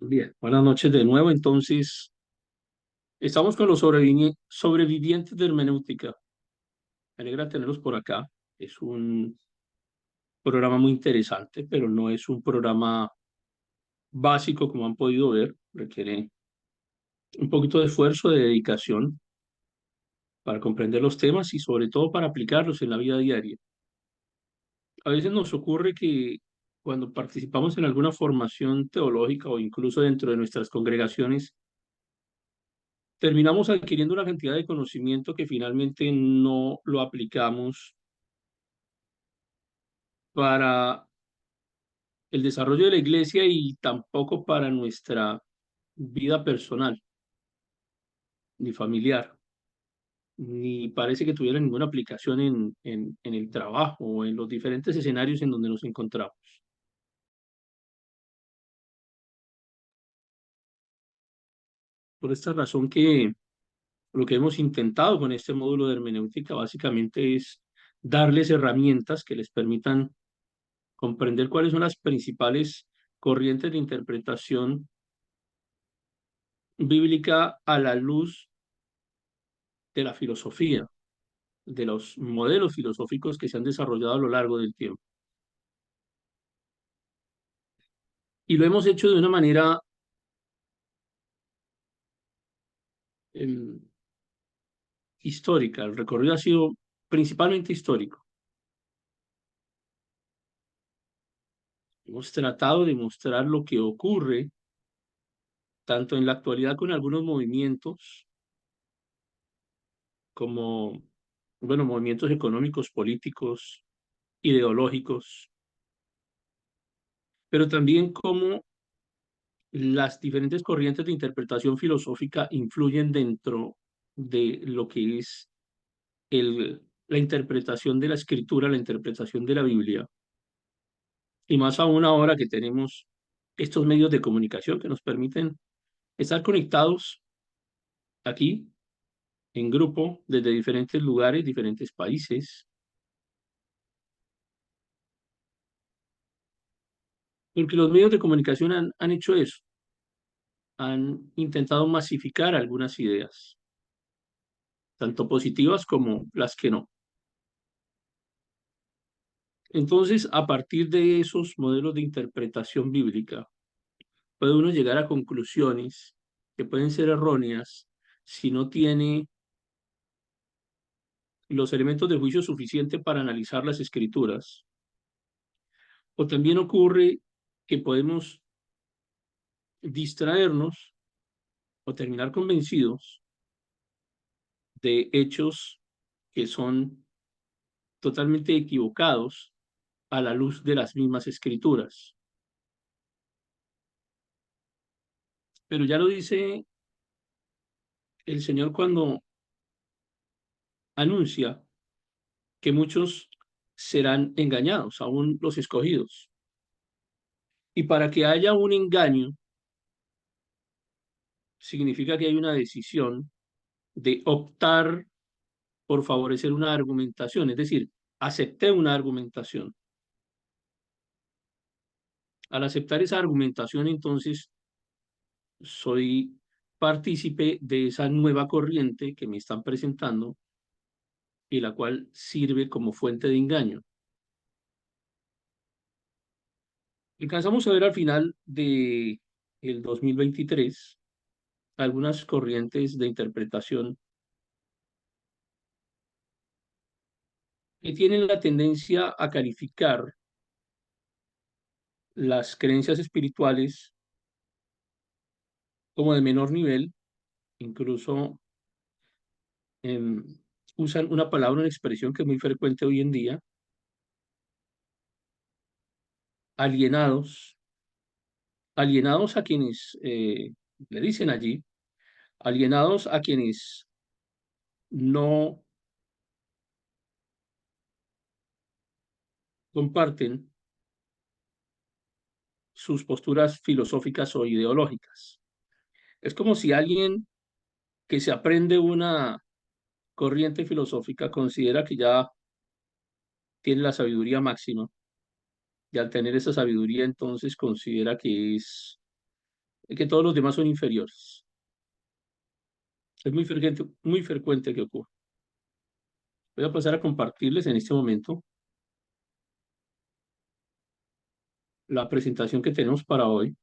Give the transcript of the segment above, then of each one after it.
Bien, buenas noches de nuevo. Entonces, estamos con los sobrevivientes de hermenéutica. Me alegra tenerlos por acá. Es un programa muy interesante, pero no es un programa básico, como han podido ver. Requiere un poquito de esfuerzo, de dedicación para comprender los temas y sobre todo para aplicarlos en la vida diaria. A veces nos ocurre que cuando participamos en alguna formación teológica o incluso dentro de nuestras congregaciones, terminamos adquiriendo una cantidad de conocimiento que finalmente no lo aplicamos para el desarrollo de la iglesia y tampoco para nuestra vida personal, ni familiar, ni parece que tuviera ninguna aplicación en el trabajo o en los diferentes escenarios en donde nos encontramos. Por esta razón que lo que hemos intentado con este módulo de hermenéutica básicamente es darles herramientas que les permitan comprender cuáles son las principales corrientes de interpretación bíblica a la luz de la filosofía, de los modelos filosóficos que se han desarrollado a lo largo del tiempo. Y lo hemos hecho de una manera eh, histórica. El recorrido ha sido principalmente histórico. Hemos tratado de mostrar lo que ocurre tanto en la actualidad con algunos movimientos como, bueno, movimientos económicos, políticos, ideológicos, pero también cómo las diferentes corrientes de interpretación filosófica influyen dentro de lo que es la interpretación de la escritura, la interpretación de la Biblia, y más aún ahora que tenemos estos medios de comunicación que nos permiten estar conectados aquí en grupo desde diferentes lugares, diferentes países, porque los medios de comunicación han hecho eso, han intentado masificar algunas ideas, tanto positivas como las que no. Entonces, a partir de esos modelos de interpretación bíblica, puede uno llegar a conclusiones que pueden ser erróneas si no tiene los elementos de juicio suficiente para analizar las escrituras. O también ocurre que podemos distraernos o terminar convencidos de hechos que son totalmente equivocados a la luz de las mismas escrituras. Pero ya lo dice el Señor cuando anuncia que muchos serán engañados, aún los escogidos. Y para que haya un engaño, significa que hay una decisión de optar por favorecer una argumentación, es decir, acepté una argumentación. Al aceptar esa argumentación, entonces, soy partícipe de esa nueva corriente que me están presentando y la cual sirve como fuente de engaño. Alcanzamos a ver al final de el 2023 algunas corrientes de interpretación que tienen la tendencia a calificar las creencias espirituales como de menor nivel, incluso em, usan una palabra, una expresión que es muy frecuente hoy en día, alienados, alienados a quienes le dicen allí, alienados a quienes no comparten sus posturas filosóficas o ideológicas. Es como si alguien que se aprende una corriente filosófica considera que ya tiene la sabiduría máxima y al tener esa sabiduría entonces considera que es de que todos los demás son inferiores. Es muy frecuente que ocurra. Voy a pasar a compartirles en este momento la presentación que tenemos para hoy,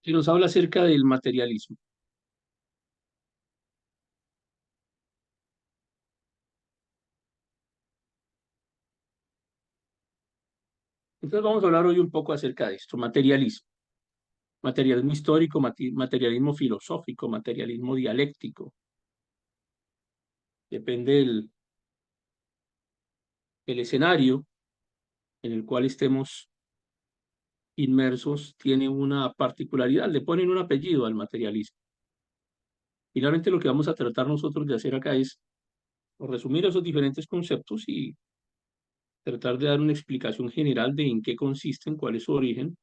que nos habla acerca del materialismo. Entonces vamos a hablar hoy un poco acerca de esto, materialismo. Materialismo histórico, materialismo filosófico, materialismo dialéctico. Depende el escenario en el cual estemos inmersos, tiene una particularidad, le ponen un apellido al materialismo. Finalmente lo que vamos a tratar nosotros de hacer acá es resumir esos diferentes conceptos y tratar de dar una explicación general de en qué consisten, cuál es su origen,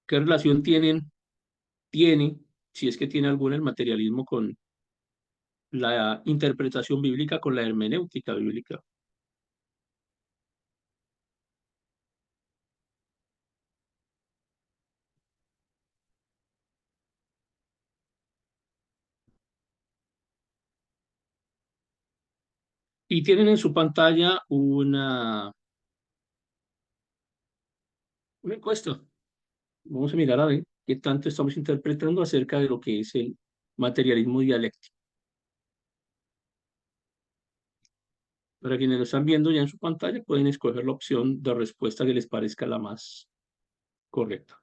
qué relación tiene, si es que tiene alguna, el materialismo con la interpretación bíblica, con la hermenéutica bíblica. Y tienen en su pantalla una encuesta. Vamos a mirar a ver qué tanto estamos interpretando acerca de lo que es el materialismo dialéctico. Para quienes lo están viendo ya en su pantalla, pueden escoger la opción de respuesta que les parezca la más correcta.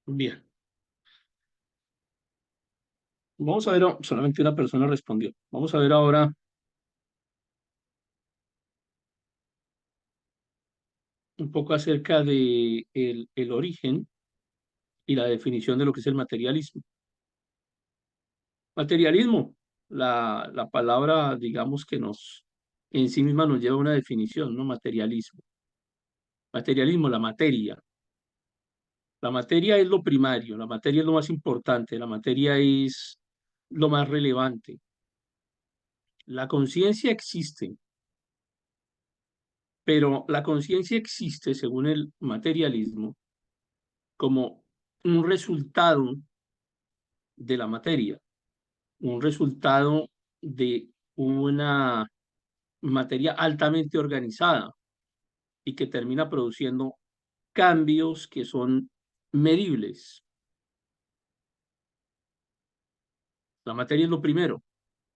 Bien, vamos a ver, solamente una persona respondió. Vamos a ver ahora un poco acerca de el origen y la definición de lo que es el materialismo. Materialismo, la palabra, digamos que en sí misma nos lleva a una definición, ¿no? Materialismo. Materialismo, la materia. La materia es lo primario, la materia es lo más importante, la materia es lo más relevante. La conciencia existe, pero la conciencia existe, según el materialismo, como un resultado de la materia, un resultado de una materia altamente organizada y que termina produciendo cambios que son medibles. La materia es lo primero,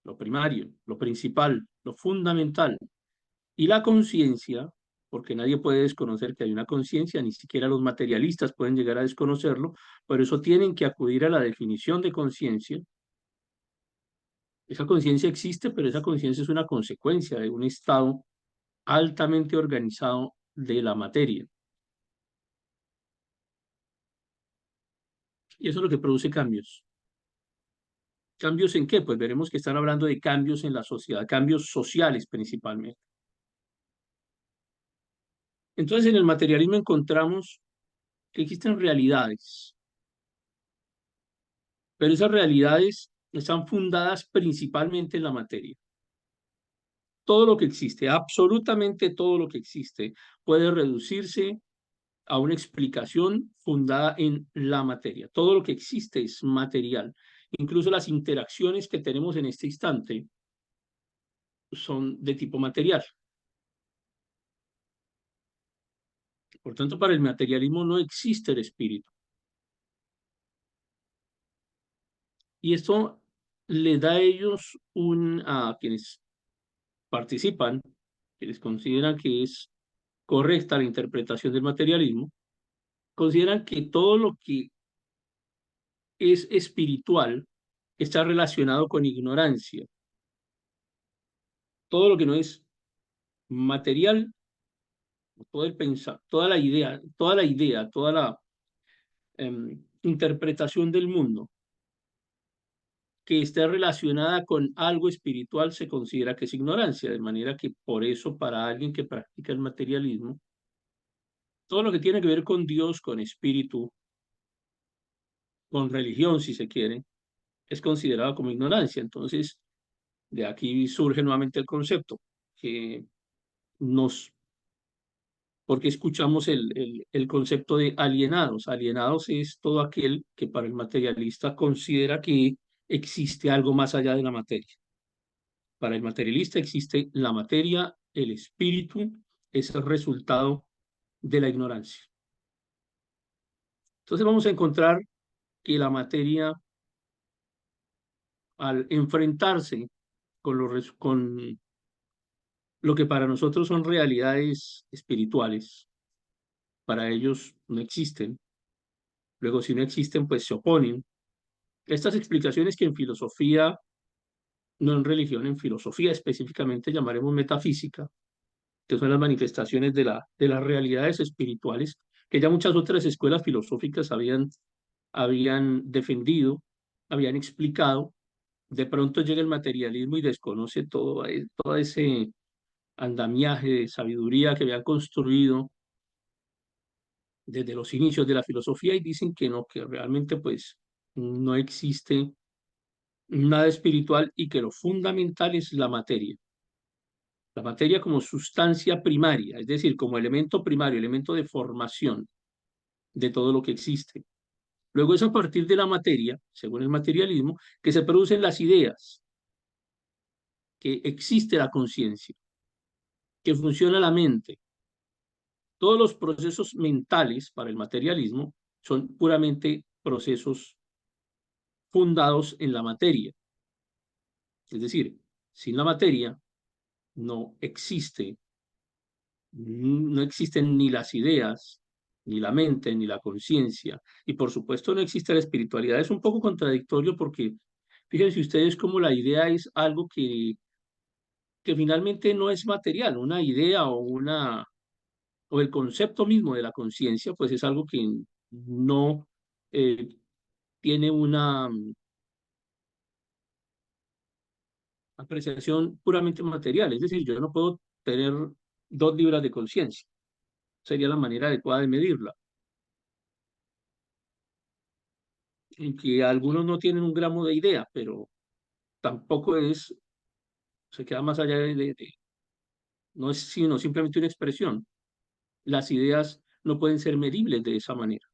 lo primario, lo principal, lo fundamental. Y la conciencia, porque nadie puede desconocer que hay una conciencia, ni siquiera los materialistas pueden llegar a desconocerlo, por eso tienen que acudir a la definición de conciencia. Esa conciencia existe, pero esa conciencia es una consecuencia de un estado altamente organizado de la materia. Y eso es lo que produce cambios. ¿Cambios en qué? Pues veremos que están hablando de cambios en la sociedad, cambios sociales principalmente. Entonces, en el materialismo encontramos que existen realidades, pero esas realidades están fundadas principalmente en la materia. Todo lo que existe, absolutamente todo lo que existe, puede reducirse a una explicación fundada en la materia. Todo lo que existe es material. Incluso las interacciones que tenemos en este instante son de tipo material. Por tanto, para el materialismo no existe el espíritu. Y esto le da a ellos a quienes participan, quienes consideran que es correcta la interpretación del materialismo, consideran que todo lo que es espiritual está relacionado con ignorancia. Todo lo que no es material, todo el pensar, toda la interpretación del mundo que esté relacionada con algo espiritual se considera que es ignorancia, de manera que por eso para alguien que practica el materialismo, todo lo que tiene que ver con Dios, con espíritu, con religión, si se quiere, es considerado como ignorancia. Entonces, de aquí surge nuevamente el concepto, que nos, porque escuchamos el concepto de alienados. Alienados es todo aquel que para el materialista considera que existe algo más allá de la materia. Para el materialista existe la materia, el espíritu es el resultado de la ignorancia. Entonces vamos a encontrar que la materia, al enfrentarse con lo que para nosotros son realidades espirituales, para ellos no existen. Luego, si no existen, pues se oponen. Estas explicaciones que en filosofía, no en religión, en filosofía específicamente llamaremos metafísica, que son las manifestaciones de las realidades espirituales, que ya muchas otras escuelas filosóficas habían defendido, habían explicado. De pronto llega el materialismo y desconoce todo ese andamiaje de sabiduría que habían construido desde los inicios de la filosofía y dicen que no, que realmente pues no existe nada espiritual y que lo fundamental es la materia como sustancia primaria, es decir, como elemento primario, elemento de formación de todo lo que existe. Luego es a partir de la materia, según el materialismo, que se producen las ideas, que existe la conciencia, que funciona la mente. Todos los procesos mentales para el materialismo son puramente procesos fundados en la materia. Es decir, sin la materia no existe, no existen ni las ideas, ni la mente, ni la conciencia. Y por supuesto no existe la espiritualidad. Es un poco contradictorio porque fíjense ustedes cómo la idea es algo que finalmente no es material, una idea o el concepto mismo de la conciencia, pues es algo que no eh, tiene una apreciación puramente material. Es decir, yo no puedo tener 2 libras de conciencia. Sería la manera adecuada de medirla. En que algunos no tienen un gramo de idea, pero tampoco se queda más allá no es sino simplemente una expresión. Las ideas no pueden ser medibles de esa manera.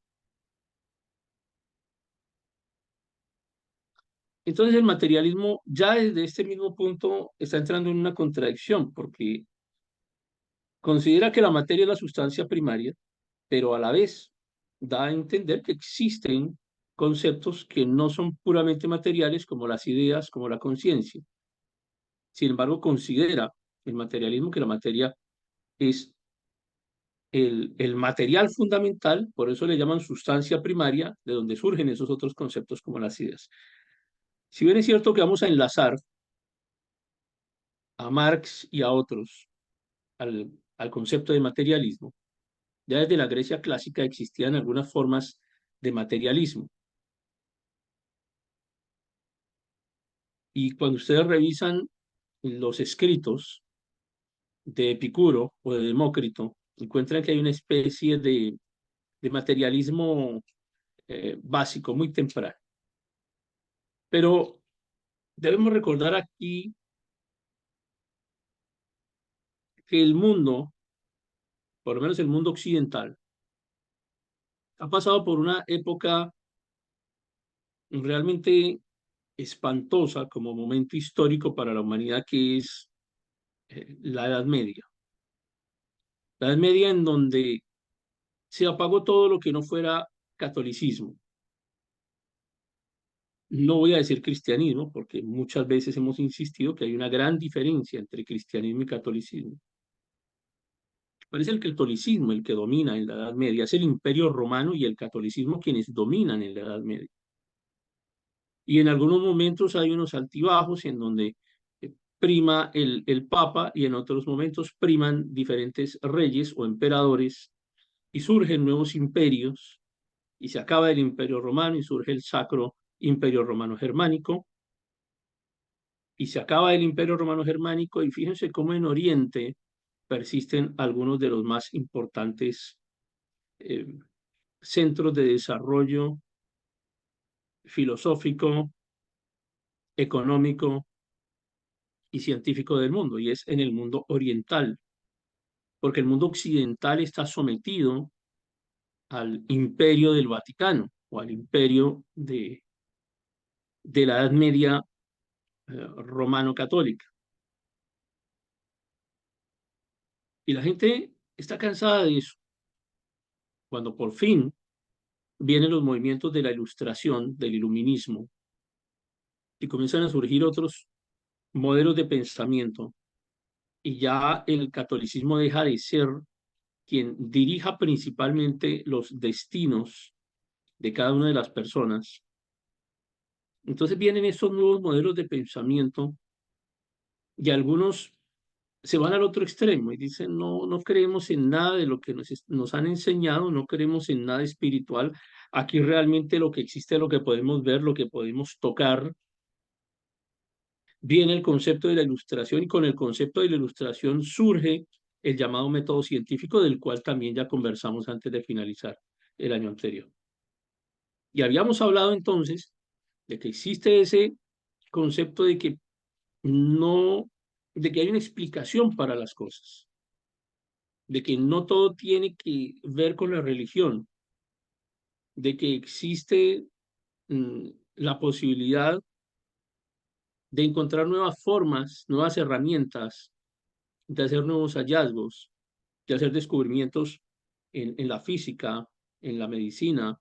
Entonces el materialismo ya desde este mismo punto está entrando en una contradicción porque considera que la materia es la sustancia primaria, pero a la vez da a entender que existen conceptos que no son puramente materiales como las ideas, como la conciencia. Sin embargo, considera el materialismo que la materia es el material fundamental, por eso le llaman sustancia primaria, de donde surgen esos otros conceptos como las ideas. Si bien es cierto que vamos a enlazar a Marx y a otros al concepto de materialismo. Ya desde la Grecia clásica existían algunas formas de materialismo. Y cuando ustedes revisan los escritos de Epicuro o de Demócrito, encuentran que hay una especie de materialismo básico, muy temprano. Pero debemos recordar aquí que el mundo, por lo menos el mundo occidental, ha pasado por una época realmente espantosa como momento histórico para la humanidad, que es la Edad Media. La Edad Media en donde se apagó todo lo que no fuera catolicismo. No voy a decir cristianismo, porque muchas veces hemos insistido que hay una gran diferencia entre cristianismo y catolicismo. Pero es el catolicismo el que domina en la Edad Media, es el Imperio Romano y el catolicismo quienes dominan en la Edad Media. Y en algunos momentos hay unos altibajos en donde prima el Papa y en otros momentos priman diferentes reyes o emperadores y surgen nuevos imperios y se acaba el Imperio Romano y surge el Sacro Imperio Romano Germánico y se acaba el Imperio Romano Germánico y fíjense cómo en Oriente persisten algunos de los más importantes eh, centros de desarrollo filosófico, económico y científico del mundo, y es en el mundo oriental, porque el mundo occidental está sometido al imperio del Vaticano o al imperio de la Edad Media romano-católica. Y la gente está cansada de eso. Cuando por fin vienen los movimientos de la ilustración, del iluminismo, y comienzan a surgir otros modelos de pensamiento, y ya el catolicismo deja de ser quien dirija principalmente los destinos de cada una de las personas. Entonces vienen estos nuevos modelos de pensamiento y algunos se van al otro extremo y dicen, no, no creemos en nada de lo que nos han enseñado, no creemos en nada espiritual. Aquí realmente lo que existe es lo que podemos ver, lo que podemos tocar. Viene el concepto de la ilustración y con el concepto de la ilustración surge el llamado método científico, del cual también ya conversamos antes de finalizar el año anterior. Y habíamos hablado entonces de que existe ese concepto de que no, de que hay una explicación para las cosas, de que no todo tiene que ver con la religión, de que existe la posibilidad de encontrar nuevas formas, nuevas herramientas, de hacer nuevos hallazgos, de hacer descubrimientos en la física, en la medicina,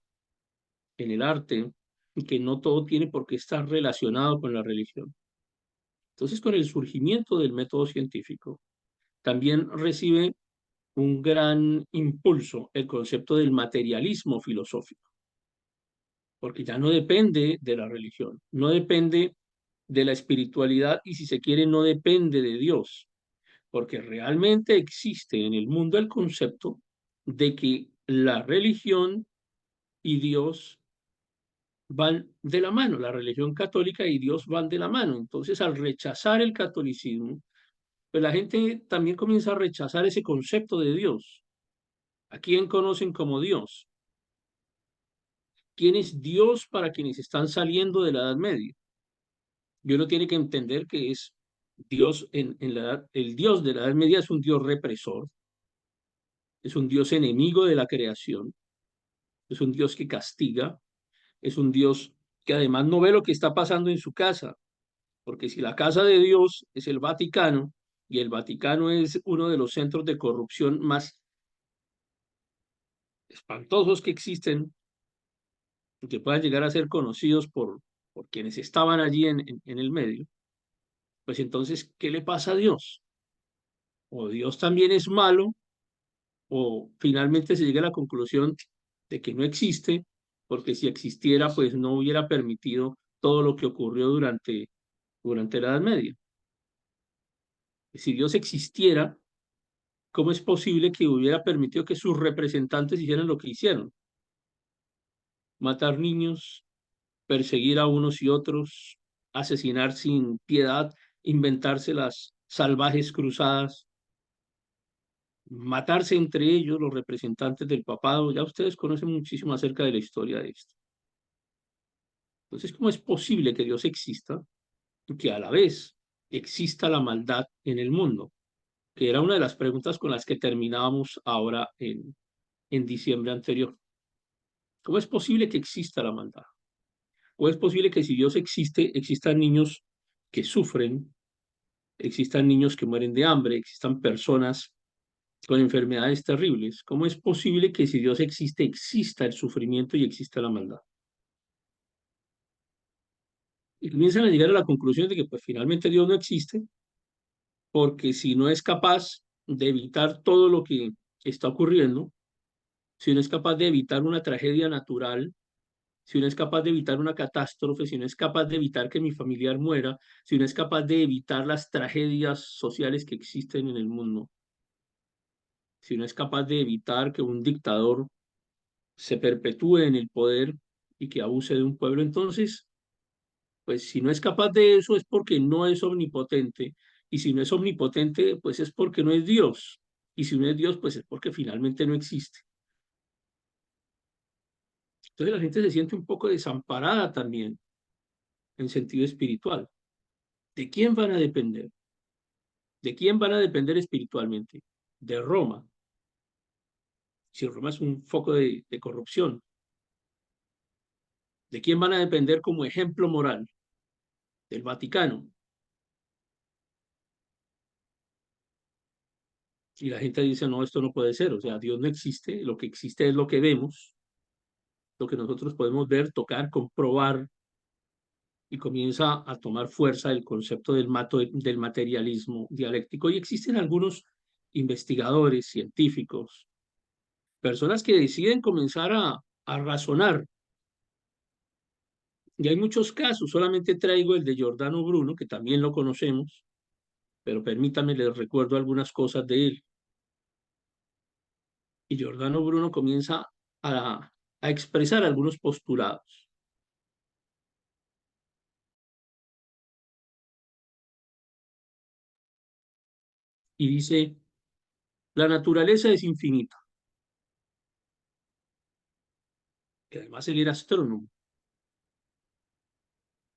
en el arte, y que no todo tiene por qué estar relacionado con la religión. Entonces, con el surgimiento del método científico, también recibe un gran impulso el concepto del materialismo filosófico, porque ya no depende de la religión, no depende de la espiritualidad y si se quiere no depende de Dios, porque realmente existe en el mundo el concepto de que la religión y Dios van de la mano, la religión católica y Dios van de la mano. Entonces, al rechazar el catolicismo, pues la gente también comienza a rechazar ese concepto de Dios. ¿A quién conocen como Dios? ¿Quién es Dios para quienes están saliendo de la Edad Media? Y uno tiene que entender que es Dios el Dios de la Edad Media es un Dios represor, es un Dios enemigo de la creación, es un Dios que castiga, es un Dios que además no ve lo que está pasando en su casa, porque si la casa de Dios es el Vaticano y el Vaticano es uno de los centros de corrupción más espantosos que existen, que puedan llegar a ser conocidos por quienes estaban allí en el medio, pues entonces, ¿qué le pasa a Dios? O Dios también es malo, o finalmente se llega a la conclusión de que no existe, porque si existiera, pues no hubiera permitido todo lo que ocurrió durante la Edad Media. Si Dios existiera, ¿Cómo es posible que hubiera permitido que sus representantes hicieran lo que hicieron? Matar niños, perseguir a unos y otros, asesinar sin piedad, inventarse las salvajes cruzadas, matarse entre ellos los representantes del papado. Ya ustedes conocen muchísimo acerca de la historia de esto. Entonces, ¿cómo es posible que Dios exista y que a la vez exista la maldad en el mundo? Que era una de las preguntas con las que terminábamos ahora en diciembre anterior. ¿Cómo es posible que exista la maldad? ¿Cómo es posible que si Dios existe, existan niños que sufren, existan niños que mueren de hambre, existan personas con enfermedades terribles? ¿Cómo es posible que si Dios existe, exista el sufrimiento y exista la maldad? Y comienzan a llegar a la conclusión de que pues finalmente Dios no existe, porque si no es capaz de evitar todo lo que está ocurriendo, si no es capaz de evitar una tragedia natural, si uno es capaz de evitar una catástrofe, si uno es capaz de evitar que mi familiar muera, si uno es capaz de evitar las tragedias sociales que existen en el mundo, si uno es capaz de evitar que un dictador se perpetúe en el poder y que abuse de un pueblo, entonces, pues si no es capaz de eso es porque no es omnipotente, y si no es omnipotente, pues es porque no es Dios, y si no es Dios, pues es porque finalmente no existe. Entonces la gente se siente un poco desamparada también en sentido espiritual. ¿De quién van a depender? ¿De quién van a depender espiritualmente? De Roma. Si Roma es un foco de corrupción. ¿De quién van a depender como ejemplo moral? Del Vaticano. Y la gente dice, no, esto no puede ser. O sea, Dios no existe. Lo que existe es lo que vemos, lo que nosotros podemos ver, tocar, comprobar. Y comienza a tomar fuerza el concepto del materialismo dialéctico. Y existen algunos investigadores, científicos, personas que deciden comenzar a razonar. Y hay muchos casos, solamente traigo el de Giordano Bruno, que también lo conocemos, pero permítanme, les recuerdo algunas cosas de él. Y Giordano Bruno comienza a expresar algunos postulados. Y dice, la naturaleza es infinita. Y además él era astrónomo.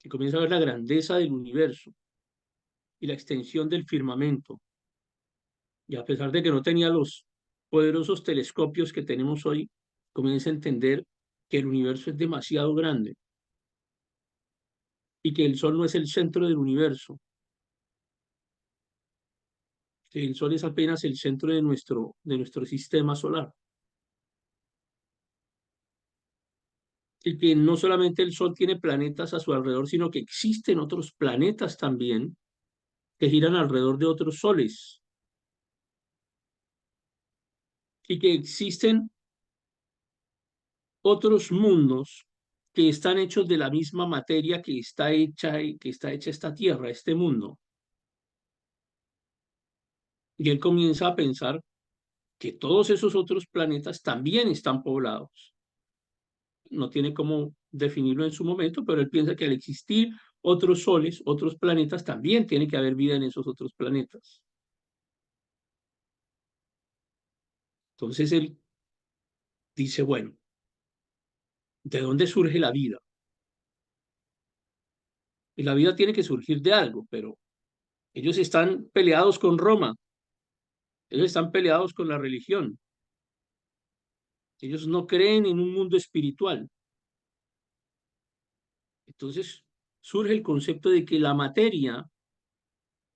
Y comienza a ver la grandeza del universo y la extensión del firmamento. Y a pesar de que no tenía los poderosos telescopios que tenemos hoy, comienza a entender que el universo es demasiado grande y que el Sol no es el centro del universo, que el Sol es apenas el centro de nuestro sistema solar. Y que no solamente el Sol tiene planetas a su alrededor, sino que existen otros planetas también que giran alrededor de otros soles. Y que existen otros mundos que están hechos de la misma materia que está hecha esta Tierra, este mundo. Y él comienza a pensar que todos esos otros planetas también están poblados. No tiene cómo definirlo en su momento, pero él piensa que al existir otros soles, otros planetas, también tiene que haber vida en esos otros planetas. Entonces él dice, bueno, ¿de dónde surge la vida? Y la vida tiene que surgir de algo, pero ellos están peleados con Roma, ellos están peleados con la religión, ellos no creen en un mundo espiritual. Entonces surge el concepto de que la materia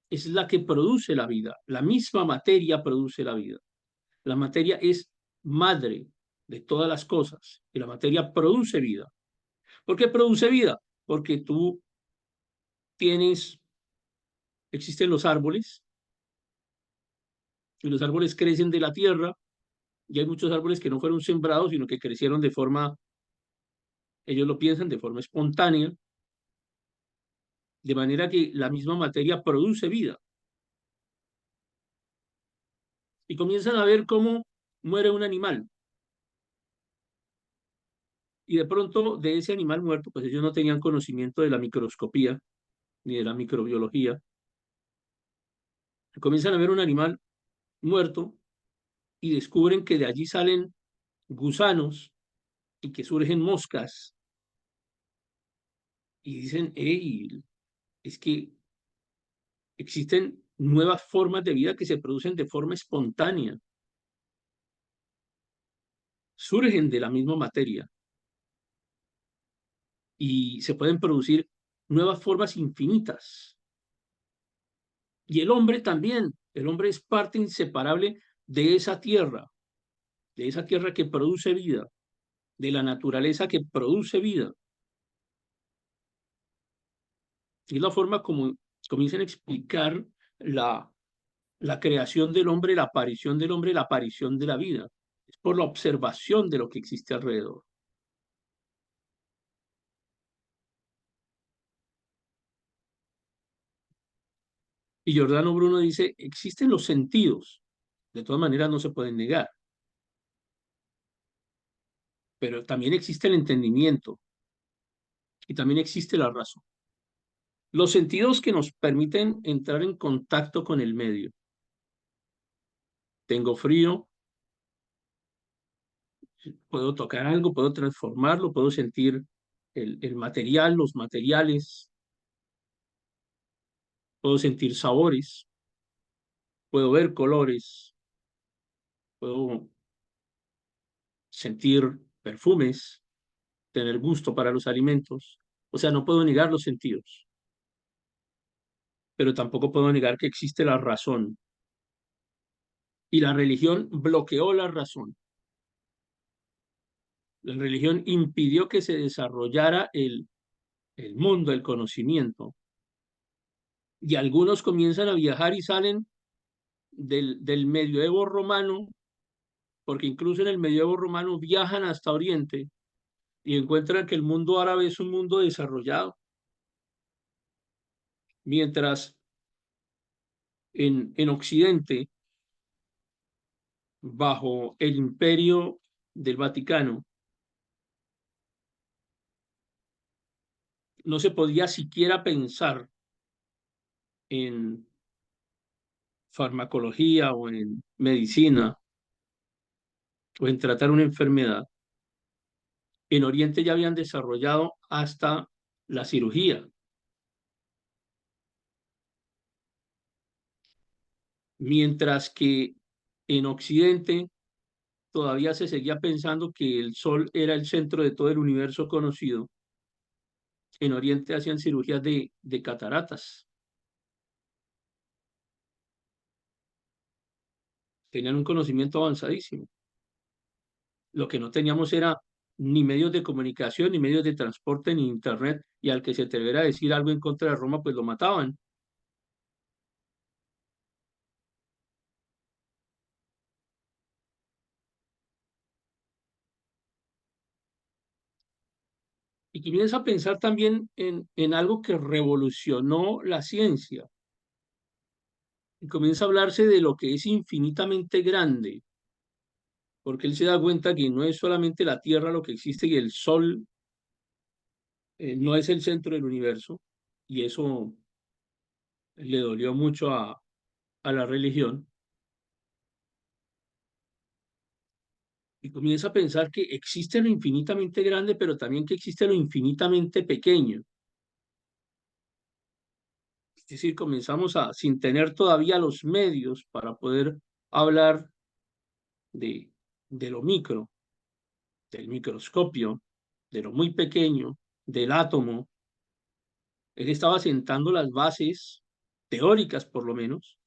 es la que produce la vida, la misma materia produce la vida. La materia es madre de todas las cosas y la materia produce vida. ¿Por qué produce vida? Porque tú tienes, existen los árboles y los árboles crecen de la tierra y hay muchos árboles que no fueron sembrados, sino que crecieron de forma, ellos lo piensan, de forma espontánea, de manera que la misma materia produce vida. y comienzan a ver cómo muere un animal. Y de pronto de ese animal muerto, pues ellos no tenían conocimiento de la microscopía ni de la microbiología. Comienzan a ver un animal muerto y descubren que de allí salen gusanos y que surgen moscas. Y dicen, hey, es que existen nuevas formas de vida que se producen de forma espontánea, surgen de la misma materia y se pueden producir nuevas formas infinitas. Y el hombre también, el hombre es parte inseparable de esa tierra que produce vida, de la naturaleza que produce vida. Y es la forma como comienzan a explicar la, la creación del hombre, la aparición del hombre, la aparición de la vida. Es por la observación de lo que existe alrededor. Y Giordano Bruno dice, existen los sentidos, de todas maneras no se pueden negar, pero también existe el entendimiento y también existe la razón. Los sentidos que nos permiten entrar en contacto con el medio. Tengo frío, puedo tocar algo, puedo transformarlo, puedo sentir el material, los materiales, puedo sentir sabores, puedo ver colores, puedo sentir perfumes, tener gusto para los alimentos. O sea, no puedo negar los sentidos, pero tampoco puedo negar que existe la razón. Y la religión bloqueó la razón. La religión impidió que se desarrollara el mundo, el conocimiento. Y algunos comienzan a viajar y salen del medioevo romano, porque incluso en el medioevo romano viajan hasta Oriente y encuentran que el mundo árabe es un mundo desarrollado, mientras en Occidente, bajo el imperio del Vaticano, no se podía siquiera pensar en farmacología o en medicina o en tratar una enfermedad. En Oriente ya habían desarrollado hasta la cirugía, mientras que en Occidente todavía se seguía pensando que el Sol era el centro de todo el universo conocido. En Oriente hacían cirugías de cataratas, tenían un conocimiento avanzadísimo. Lo que no teníamos era ni medios de comunicación, ni medios de transporte, ni internet, y al que se atreviera a decir algo en contra de Roma, pues lo mataban. Y comienza a pensar también en algo que revolucionó la ciencia. Y comienza a hablarse de lo que es infinitamente grande, porque él se da cuenta que no es solamente la Tierra lo que existe y el Sol no es el centro del universo, y eso le dolió mucho a la religión, y comienza a pensar que existe lo infinitamente grande, pero también que existe lo infinitamente pequeño. Es decir, comenzamos a, sin tener todavía los medios para poder hablar de, de lo micro, del microscopio, de lo muy pequeño, del átomo. Él estaba sentando las bases teóricas, por lo menos,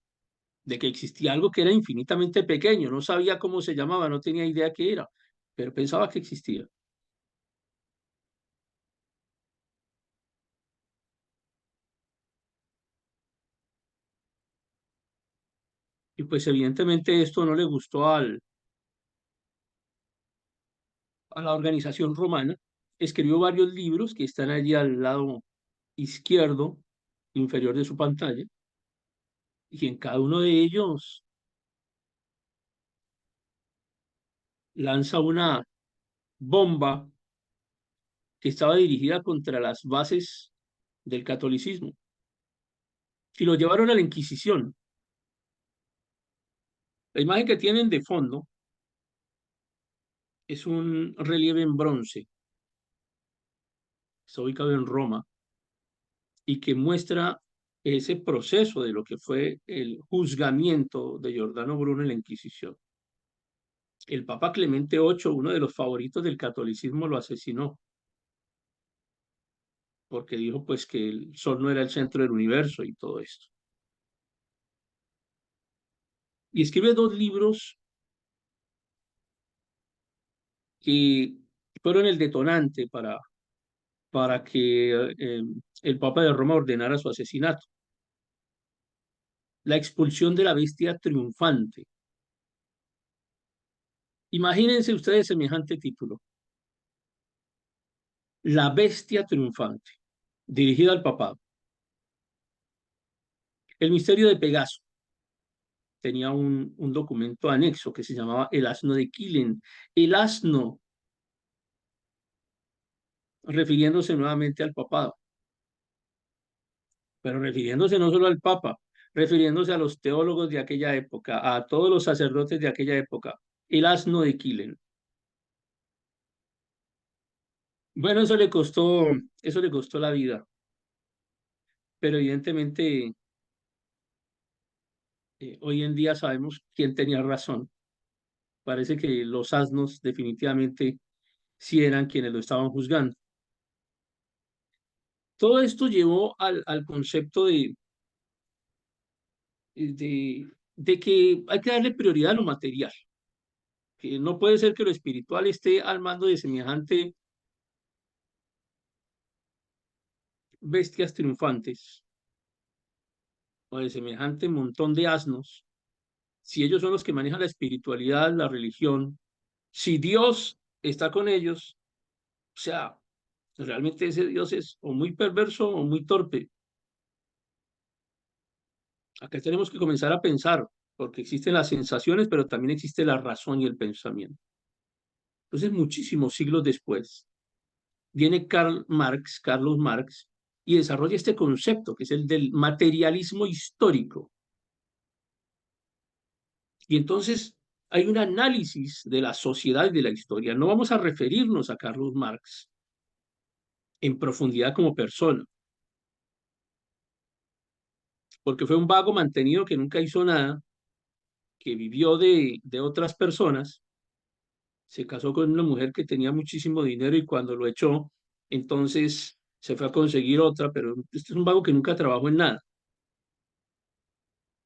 de que existía algo que era infinitamente pequeño. No sabía cómo se llamaba, no tenía idea qué era, pero pensaba que existía. Y pues evidentemente esto no le gustó a la organización romana. Escribió varios libros que están allí al lado izquierdo inferior de su pantalla, y en cada uno de ellos lanza una bomba que estaba dirigida contra las bases del catolicismo y lo llevaron a la Inquisición. La imagen que tienen de fondo es un relieve en bronce, está ubicado en Roma y que muestra ese proceso de lo que fue el juzgamiento de Giordano Bruno en la Inquisición. El Papa Clemente VIII, uno de los favoritos del catolicismo, lo asesinó porque dijo pues que el Sol no era el centro del universo y todo esto. Y escribe dos libros que fueron el detonante para que el Papa de Roma ordenara su asesinato. La expulsión de la bestia triunfante. Imagínense ustedes semejante título. La bestia triunfante, dirigida al papado. El misterio de Pegaso tenía un documento anexo que se llamaba El asno de Quilen. El asno, refiriéndose nuevamente al papado, pero refiriéndose no solo al papa, refiriéndose a los teólogos de aquella época, a todos los sacerdotes de aquella época. El asno de Quilen. Bueno, eso le costó la vida, pero evidentemente hoy en día sabemos quién tenía razón. Parece que los asnos definitivamente sí eran quienes lo estaban juzgando. Todo esto llevó al concepto de que hay que darle prioridad a lo material, que no puede ser que lo espiritual esté al mando de semejante bestias triunfantes o de semejante montón de asnos, si ellos son los que manejan la espiritualidad, la religión, si Dios está con ellos, o sea, realmente ese Dios es o muy perverso o muy torpe. Acá tenemos que comenzar a pensar, porque existen las sensaciones, pero también existe la razón y el pensamiento. Entonces, muchísimos siglos después, viene Carlos Marx, y desarrolla este concepto, que es el del materialismo histórico. Y entonces hay un análisis de la sociedad y de la historia. No vamos a referirnos a Carlos Marx en profundidad como persona, porque fue un vago mantenido que nunca hizo nada, que vivió de otras personas, se casó con una mujer que tenía muchísimo dinero y cuando lo echó, entonces se fue a conseguir otra, pero este es un vago que nunca trabajó en nada,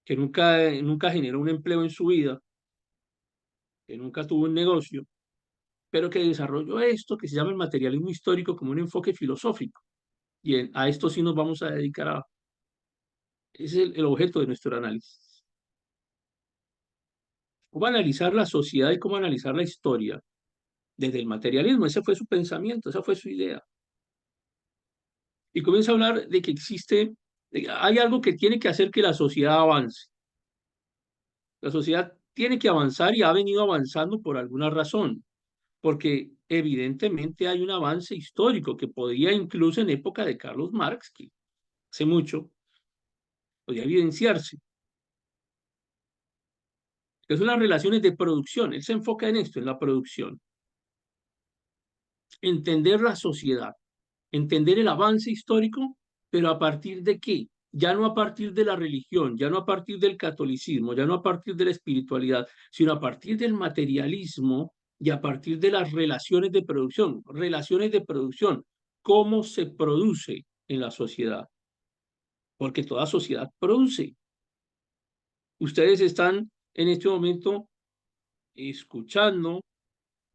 que nunca generó un empleo en su vida, que nunca tuvo un negocio, pero que desarrolló esto que se llama el materialismo histórico como un enfoque filosófico. Y a esto sí nos vamos a dedicar a... Ese es el objeto de nuestro análisis. Cómo analizar la sociedad y cómo analizar la historia desde el materialismo. Ese fue su pensamiento, esa fue su idea. Y comienza a hablar de que hay algo que tiene que hacer que la sociedad avance. La sociedad tiene que avanzar y ha venido avanzando por alguna razón, porque evidentemente hay un avance histórico que podía incluso en época de Carlos Marx, que hace mucho, podía evidenciarse, que son las relaciones de producción. Él se enfoca en esto, en la producción. Entender la sociedad, entender el avance histórico, pero ¿a partir de qué? Ya no a partir de la religión, ya no a partir del catolicismo, ya no a partir de la espiritualidad, sino a partir del materialismo y a partir de las relaciones de producción. Relaciones de producción, cómo se produce en la sociedad, porque toda sociedad produce. Ustedes están en este momento escuchando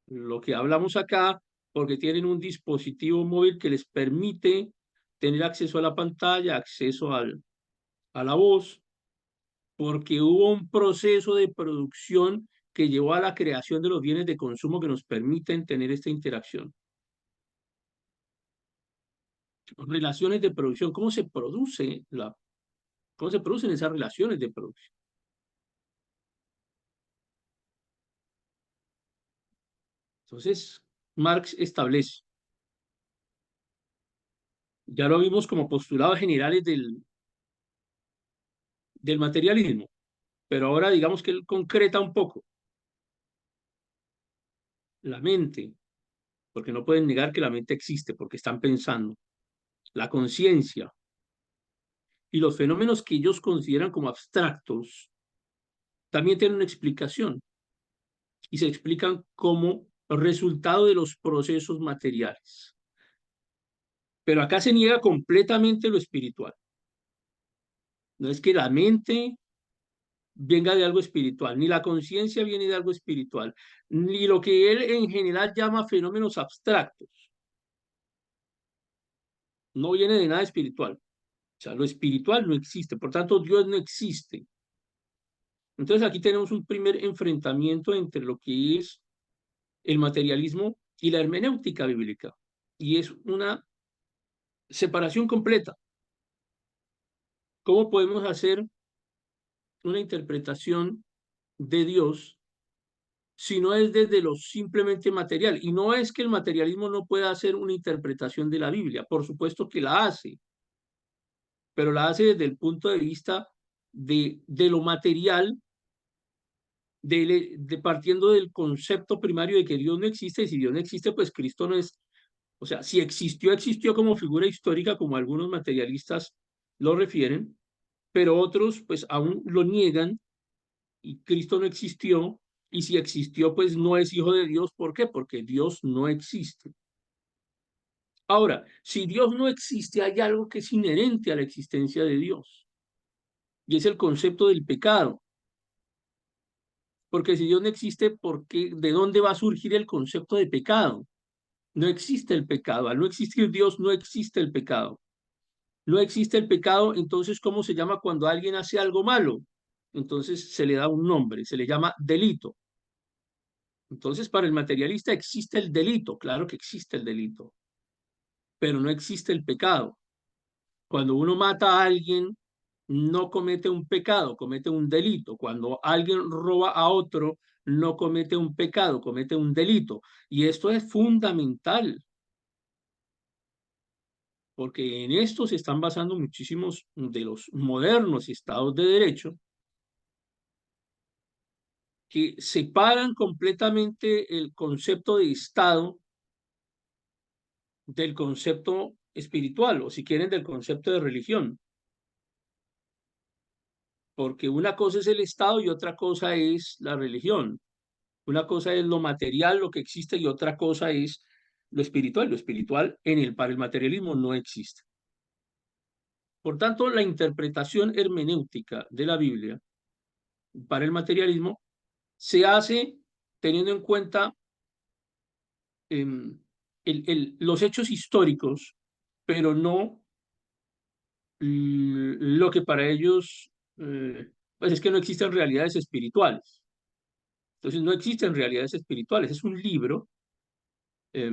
lo que hablamos acá porque tienen un dispositivo móvil que les permite tener acceso a la pantalla, acceso a la voz, porque hubo un proceso de producción que llevó a la creación de los bienes de consumo que nos permiten tener esta interacción. Relaciones de producción, cómo se producen esas relaciones de producción? Entonces, Marx establece, ya lo vimos como postulados generales del materialismo, pero ahora digamos que él concreta un poco la mente, porque no pueden negar que la mente existe, porque están pensando, la conciencia y los fenómenos que ellos consideran como abstractos también tienen una explicación y se explican como resultado de los procesos materiales. Pero acá se niega completamente lo espiritual. No es que la mente venga de algo espiritual, ni la conciencia viene de algo espiritual, ni lo que él en general llama fenómenos abstractos, no viene de nada espiritual. O sea, lo espiritual no existe, por tanto Dios no existe. Entonces aquí tenemos un primer enfrentamiento entre lo que es el materialismo y la hermenéutica bíblica. Y es una separación completa. ¿Cómo podemos hacer una interpretación de Dios si no es desde lo simplemente material? Y no es que el materialismo no pueda hacer una interpretación de la Biblia, por supuesto que la hace, pero la hace desde el punto de vista de lo material, partiendo del concepto primario de que Dios no existe, y si Dios no existe, pues Cristo no es, o sea, si existió, existió como figura histórica, como algunos materialistas lo refieren, pero otros pues aún lo niegan y Cristo no existió, y si existió, pues no es hijo de Dios. ¿Por qué? Porque Dios no existe. Ahora, si Dios no existe, hay algo que es inherente a la existencia de Dios, y es el concepto del pecado. Porque si Dios no existe, ¿por qué? ¿De dónde va a surgir el concepto de pecado? No existe el pecado. Al no existir Dios, no existe el pecado. No existe el pecado, entonces, ¿cómo se llama cuando alguien hace algo malo? Entonces se le da un nombre, se le llama delito. Entonces, para el materialista existe el delito, claro que existe el delito, pero no existe el pecado. Cuando uno mata a alguien, no comete un pecado, comete un delito. Cuando alguien roba a otro, no comete un pecado, comete un delito. Y esto es fundamental, porque en esto se están basando muchísimos de los modernos estados de derecho que separan completamente el concepto de Estado del concepto espiritual, o si quieren, del concepto de religión. Porque una cosa es el Estado y otra cosa es la religión. Una cosa es lo material, lo que existe, y otra cosa es lo espiritual. Lo espiritual para el materialismo no existe. Por tanto, la interpretación hermenéutica de la Biblia para el materialismo se hace teniendo en cuenta eh, los hechos históricos, pero no lo que para ellos, pues es que no existen realidades espirituales. Entonces no existen realidades espirituales. Es un libro eh,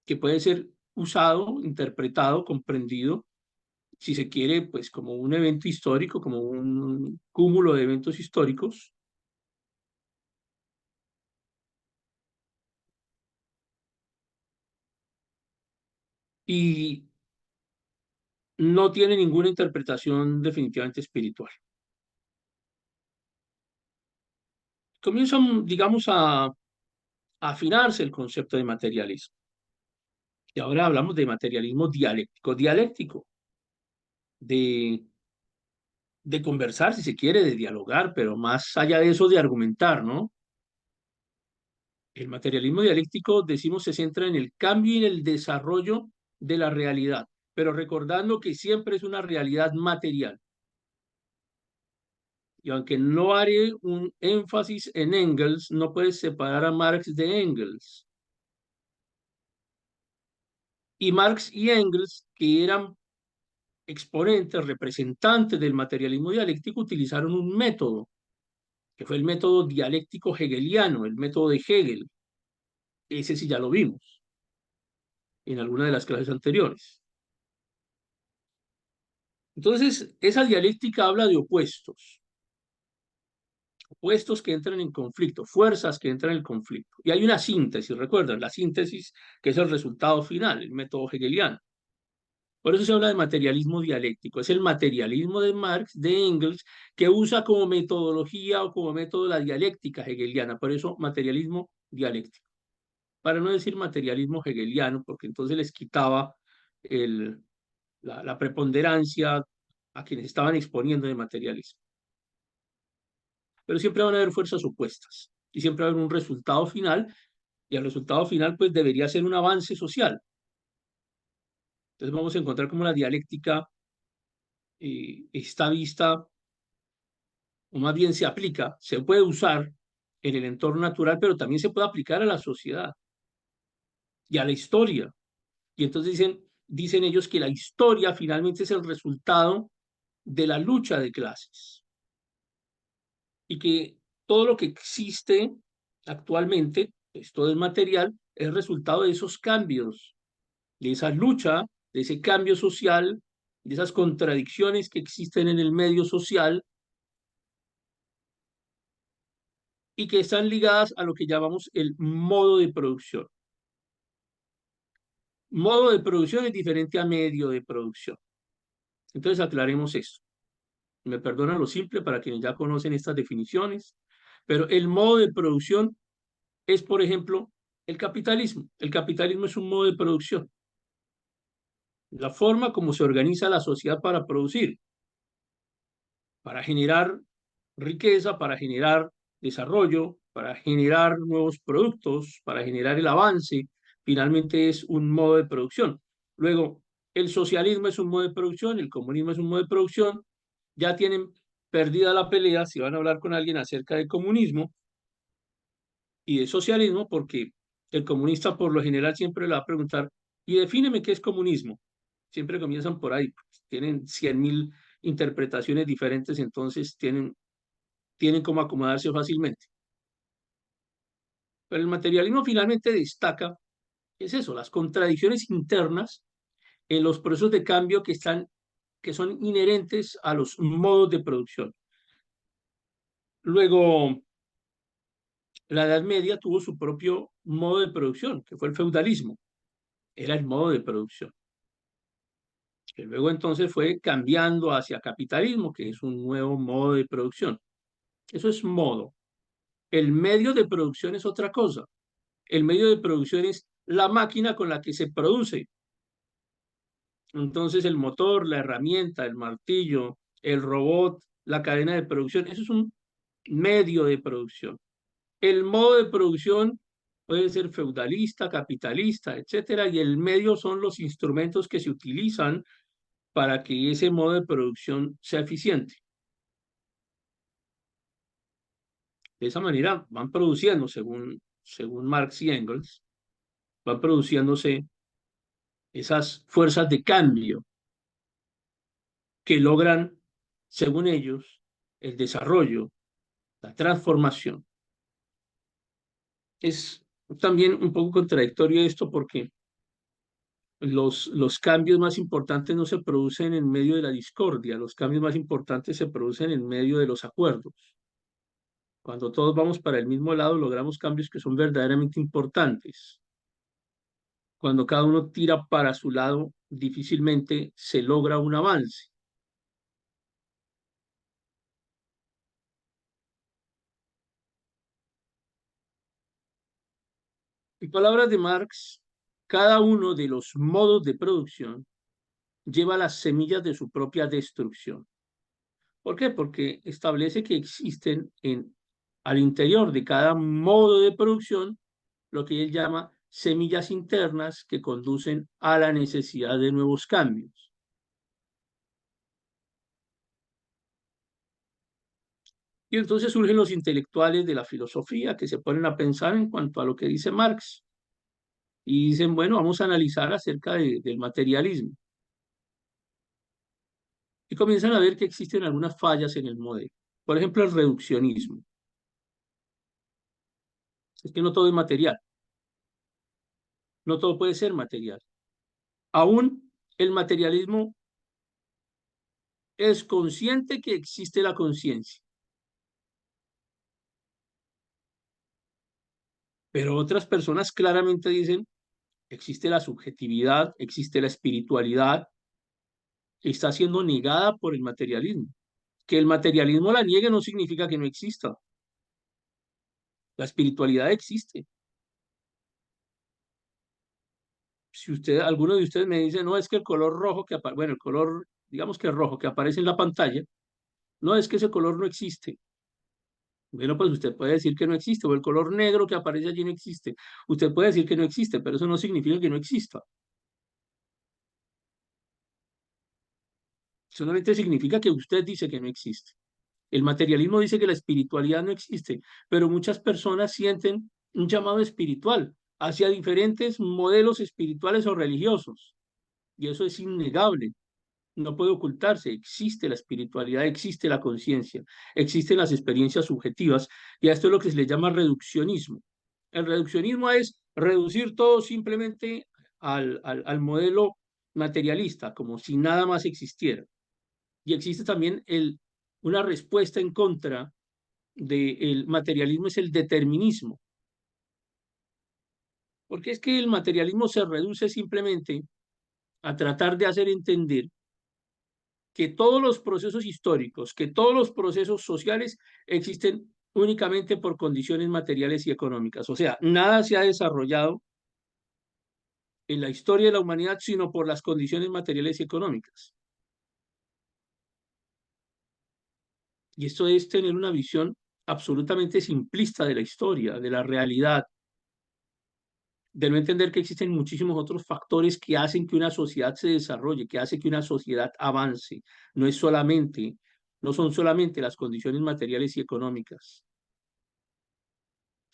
que puede ser usado, interpretado, comprendido, si se quiere, pues como un evento histórico, como un cúmulo de eventos históricos, y no tiene ninguna interpretación definitivamente espiritual. Comienza, digamos, a afinarse el concepto de materialismo. Y ahora hablamos de materialismo dialéctico, dialéctico, de, de conversar, si se quiere, de dialogar, pero más allá de eso, de argumentar, ¿no? El materialismo dialéctico, decimos, se centra en el cambio y en el desarrollo de la realidad, pero recordando que siempre es una realidad material. Y aunque no haré un énfasis en Engels, no puedes separar a Marx de Engels. Y Marx y Engels, que eran exponentes, representantes del materialismo dialéctico, utilizaron un método, que fue el método dialéctico hegeliano, el método de Hegel. Ese sí ya lo vimos en alguna de las clases anteriores. Entonces, esa dialéctica habla de opuestos. opuestos que entran en conflicto, fuerzas que entran en conflicto. Y hay una síntesis, recuerden, la síntesis que es el resultado final, el método hegeliano. Por eso se habla de materialismo dialéctico. Es el materialismo de Marx, de Engels, que usa como metodología o como método la dialéctica hegeliana. Por eso materialismo dialéctico. Para no decir materialismo hegeliano, porque entonces les quitaba el, la preponderancia a quienes estaban exponiendo de materialismo. Pero siempre van a haber fuerzas opuestas y siempre va a haber un resultado final, y el resultado final pues debería ser un avance social. Entonces vamos a encontrar cómo la dialéctica está vista, o más bien se aplica, se puede usar en el entorno natural, pero también se puede aplicar a la sociedad y a la historia. Y entonces dicen ellos que la historia finalmente es el resultado de la lucha de clases y que todo lo que existe actualmente, pues todo el material, es resultado de esos cambios, de esa lucha, de ese cambio social, de esas contradicciones que existen en el medio social y que están ligadas a lo que llamamos el modo de producción. Modo de producción es diferente a medio de producción. Entonces aclaremos esto. Me perdonan lo simple para quienes ya conocen estas definiciones, pero el modo de producción es, por ejemplo, el capitalismo. El capitalismo es un modo de producción. La forma como se organiza la sociedad para producir, para generar riqueza, para generar desarrollo, para generar nuevos productos, para generar el avance, finalmente es un modo de producción. Luego, el socialismo es un modo de producción, el comunismo es un modo de producción, ya tienen perdida la pelea si van a hablar con alguien acerca de comunismo y de socialismo, porque el comunista por lo general siempre le va a preguntar, y defíneme qué es comunismo. Siempre comienzan por ahí, pues, tienen 100.000 interpretaciones diferentes, entonces tienen cómo acomodarse fácilmente. Pero el materialismo finalmente destaca, es eso, las contradicciones internas en los procesos de cambio que son inherentes a los modos de producción. Luego, la Edad Media tuvo su propio modo de producción, que fue el feudalismo. Era el modo de producción. Que luego entonces fue cambiando hacia capitalismo, que es un nuevo modo de producción. Eso es modo. El medio de producción es otra cosa. El medio de producción es la máquina con la que se produce. Entonces el motor, la herramienta, el martillo, el robot, la cadena de producción, eso es un medio de producción. El modo de producción puede ser feudalista, capitalista, etcétera, y el medio son los instrumentos que se utilizan para que ese modo de producción sea eficiente. De esa manera van produciendo, según Marx y Engels, van produciéndose esas fuerzas de cambio que logran, según ellos, el desarrollo, la transformación. Es también un poco contradictorio esto porque los cambios más importantes no se producen en medio de la discordia, los cambios más importantes se producen en medio de los acuerdos. Cuando todos vamos para el mismo lado, logramos cambios que son verdaderamente importantes. Cuando cada uno tira para su lado, difícilmente se logra un avance. En palabras de Marx, cada uno de los modos de producción lleva las semillas de su propia destrucción. ¿Por qué? Porque establece que existen al interior de cada modo de producción lo que él llama semillas internas que conducen a la necesidad de nuevos cambios. Y entonces surgen los intelectuales de la filosofía que se ponen a pensar en cuanto a lo que dice Marx y dicen, bueno, vamos a analizar acerca del materialismo. Y comienzan a ver que existen algunas fallas en el modelo. Por ejemplo, el reduccionismo. Es que no todo es material, no todo puede ser material. Aún el materialismo es consciente que existe la conciencia. Pero otras personas claramente dicen, existe la subjetividad, existe la espiritualidad, está siendo negada por el materialismo. Que el materialismo la niegue no significa que no exista. La espiritualidad existe. Si usted, alguno de ustedes me dice, no, es que el color rojo que aparece, bueno, el color, digamos que rojo que aparece en la pantalla, no es que ese color no existe. Bueno, pues usted puede decir que no existe, o el color negro que aparece allí no existe. Usted puede decir que no existe, pero eso no significa que no exista. Solamente significa que usted dice que no existe. El materialismo dice que la espiritualidad no existe, pero muchas personas sienten un llamado espiritual hacia diferentes modelos espirituales o religiosos, y eso es innegable. No puede ocultarse, existe la espiritualidad, existe la conciencia, existen las experiencias subjetivas, y a esto es lo que se le llama reduccionismo. El reduccionismo es reducir todo simplemente al modelo materialista, como si nada más existiera. Y existe también una respuesta en contra del materialismo, es el determinismo, porque es que el materialismo se reduce simplemente a tratar de hacer entender que todos los procesos históricos, que todos los procesos sociales existen únicamente por condiciones materiales y económicas. O sea, nada se ha desarrollado en la historia de la humanidad sino por las condiciones materiales y económicas. Y esto es tener una visión absolutamente simplista de la historia, de la realidad, de no entender que existen muchísimos otros factores que hacen que una sociedad se desarrolle, que hace que una sociedad avance. No es solamente, no son solamente las condiciones materiales y económicas.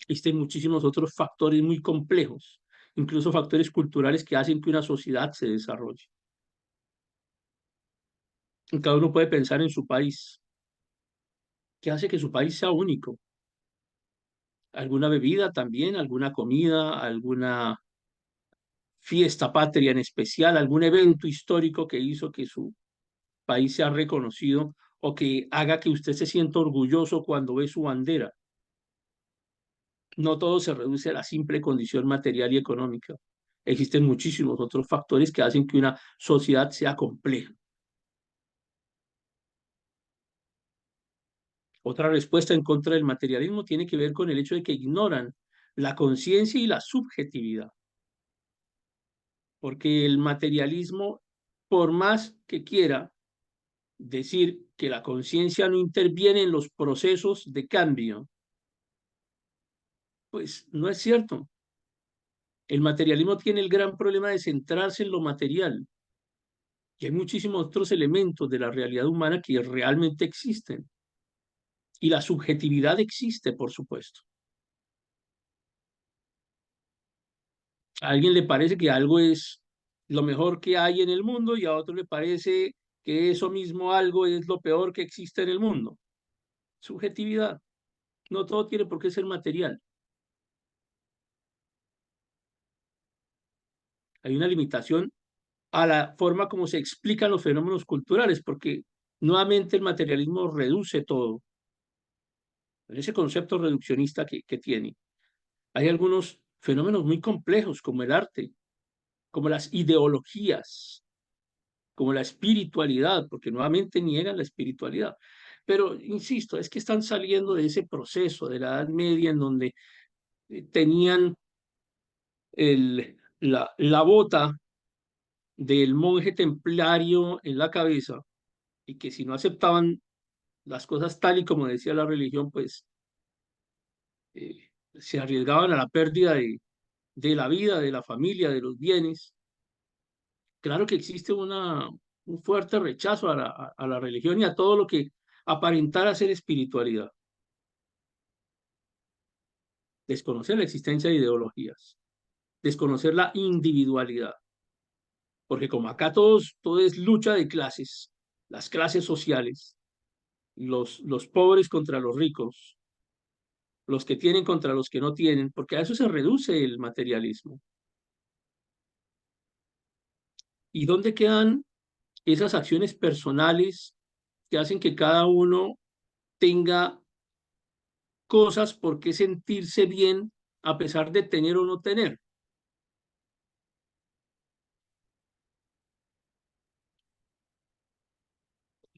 Existen muchísimos otros factores muy complejos, incluso factores culturales que hacen que una sociedad se desarrolle. Y cada uno puede pensar en su país, qué hace que su país sea único. Alguna bebida también, alguna comida, alguna fiesta patria en especial, algún evento histórico que hizo que su país sea reconocido o que haga que usted se sienta orgulloso cuando ve su bandera. No todo se reduce a la simple condición material y económica. Existen muchísimos otros factores que hacen que una sociedad sea compleja. Otra respuesta en contra del materialismo tiene que ver con el hecho de que ignoran la conciencia y la subjetividad, porque el materialismo, por más que quiera decir que la conciencia no interviene en los procesos de cambio, pues no es cierto. El materialismo tiene el gran problema de centrarse en lo material, y hay muchísimos otros elementos de la realidad humana que realmente existen. Y la subjetividad existe, por supuesto. A alguien le parece que algo es lo mejor que hay en el mundo y a otro le parece que eso mismo algo es lo peor que existe en el mundo. Subjetividad. No todo tiene por qué ser material. Hay una limitación a la forma como se explican los fenómenos culturales, porque nuevamente el materialismo reduce todo. En ese concepto reduccionista que tiene. Hay algunos fenómenos muy complejos como el arte, como las ideologías, como la espiritualidad, porque nuevamente niegan la espiritualidad. Pero, insisto, es que están saliendo de ese proceso de la Edad Media en donde tenían la bota del monje templario en la cabeza y que si no aceptaban las cosas tal y como decía la religión, pues se arriesgaban a la pérdida de la vida, de la familia, de los bienes. Claro que existe un fuerte rechazo a la religión y a todo lo que aparentara ser espiritualidad. Desconocer la existencia de ideologías, desconocer la individualidad, porque como acá todo es lucha de clases, las clases sociales, los pobres contra los ricos, los que tienen contra los que no tienen, porque a eso se reduce el materialismo. ¿Y dónde quedan esas acciones personales que hacen que cada uno tenga cosas por qué sentirse bien a pesar de tener o no tener.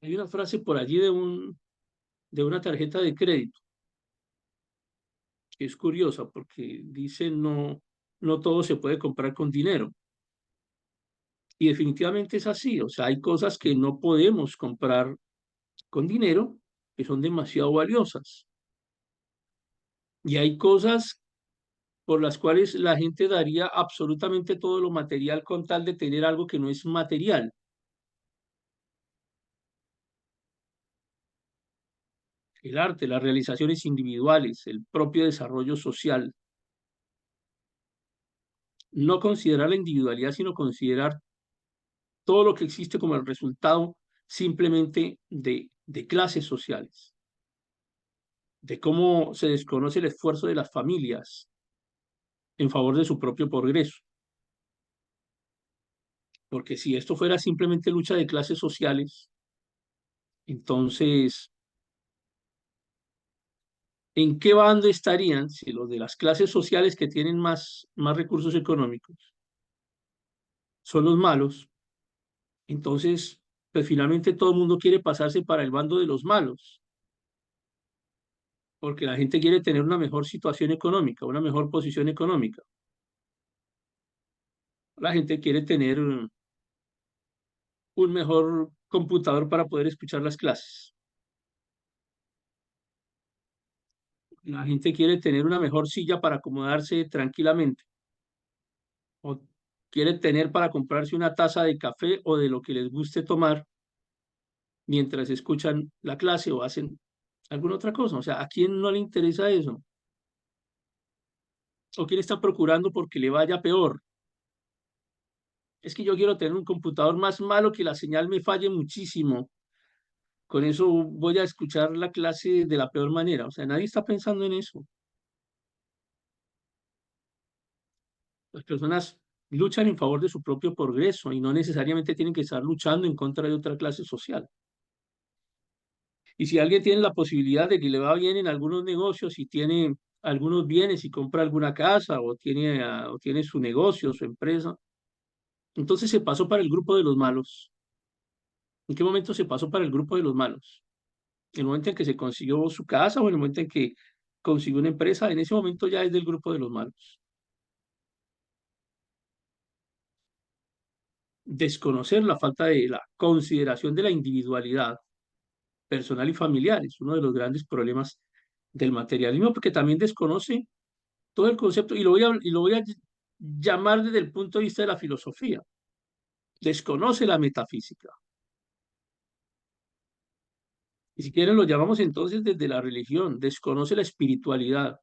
Hay una frase por allí de una tarjeta de crédito que es curiosa porque dice no, no todo se puede comprar con dinero. Y definitivamente es así. O sea, hay cosas que no podemos comprar con dinero que son demasiado valiosas. Y hay cosas por las cuales la gente daría absolutamente todo lo material con tal de tener algo que no es material. El arte, las realizaciones individuales, el propio desarrollo social. No considerar la individualidad, sino considerar todo lo que existe como el resultado simplemente de clases sociales, de cómo se desconoce el esfuerzo de las familias en favor de su propio progreso. Porque si esto fuera simplemente lucha de clases sociales, entonces, ¿en qué bando estarían si los de las clases sociales que tienen más recursos económicos son los malos? Entonces, pues finalmente todo el mundo quiere pasarse para el bando de los malos, porque la gente quiere tener una mejor situación económica, una mejor posición económica. La gente quiere tener un mejor computador para poder escuchar las clases. La gente quiere tener una mejor silla para acomodarse tranquilamente. O quiere tener para comprarse una taza de café o de lo que les guste tomar mientras escuchan la clase o hacen alguna otra cosa. O sea, ¿a quién no le interesa eso? ¿O quién está procurando porque le vaya peor? Es que yo quiero tener un computador más malo que la señal me falle muchísimo. Con eso voy a escuchar la clase de la peor manera. O sea, nadie está pensando en eso. Las personas luchan en favor de su propio progreso y no necesariamente tienen que estar luchando en contra de otra clase social. Y si alguien tiene la posibilidad de que le va bien en algunos negocios y tiene algunos bienes y compra alguna casa o tiene su negocio, su empresa, entonces se pasó para el grupo de los malos. ¿En qué momento se pasó para el grupo de los malos? ¿En el momento en que se consiguió su casa o en el momento en que consiguió una empresa? En ese momento ya es del grupo de los malos. Desconocer la falta de la consideración de la individualidad personal y familiar es uno de los grandes problemas del materialismo, porque también desconoce todo el concepto, y lo voy a llamar desde el punto de vista de la filosofía. Desconoce la metafísica. Y si quieren lo llamamos entonces desde la religión. Desconoce la espiritualidad.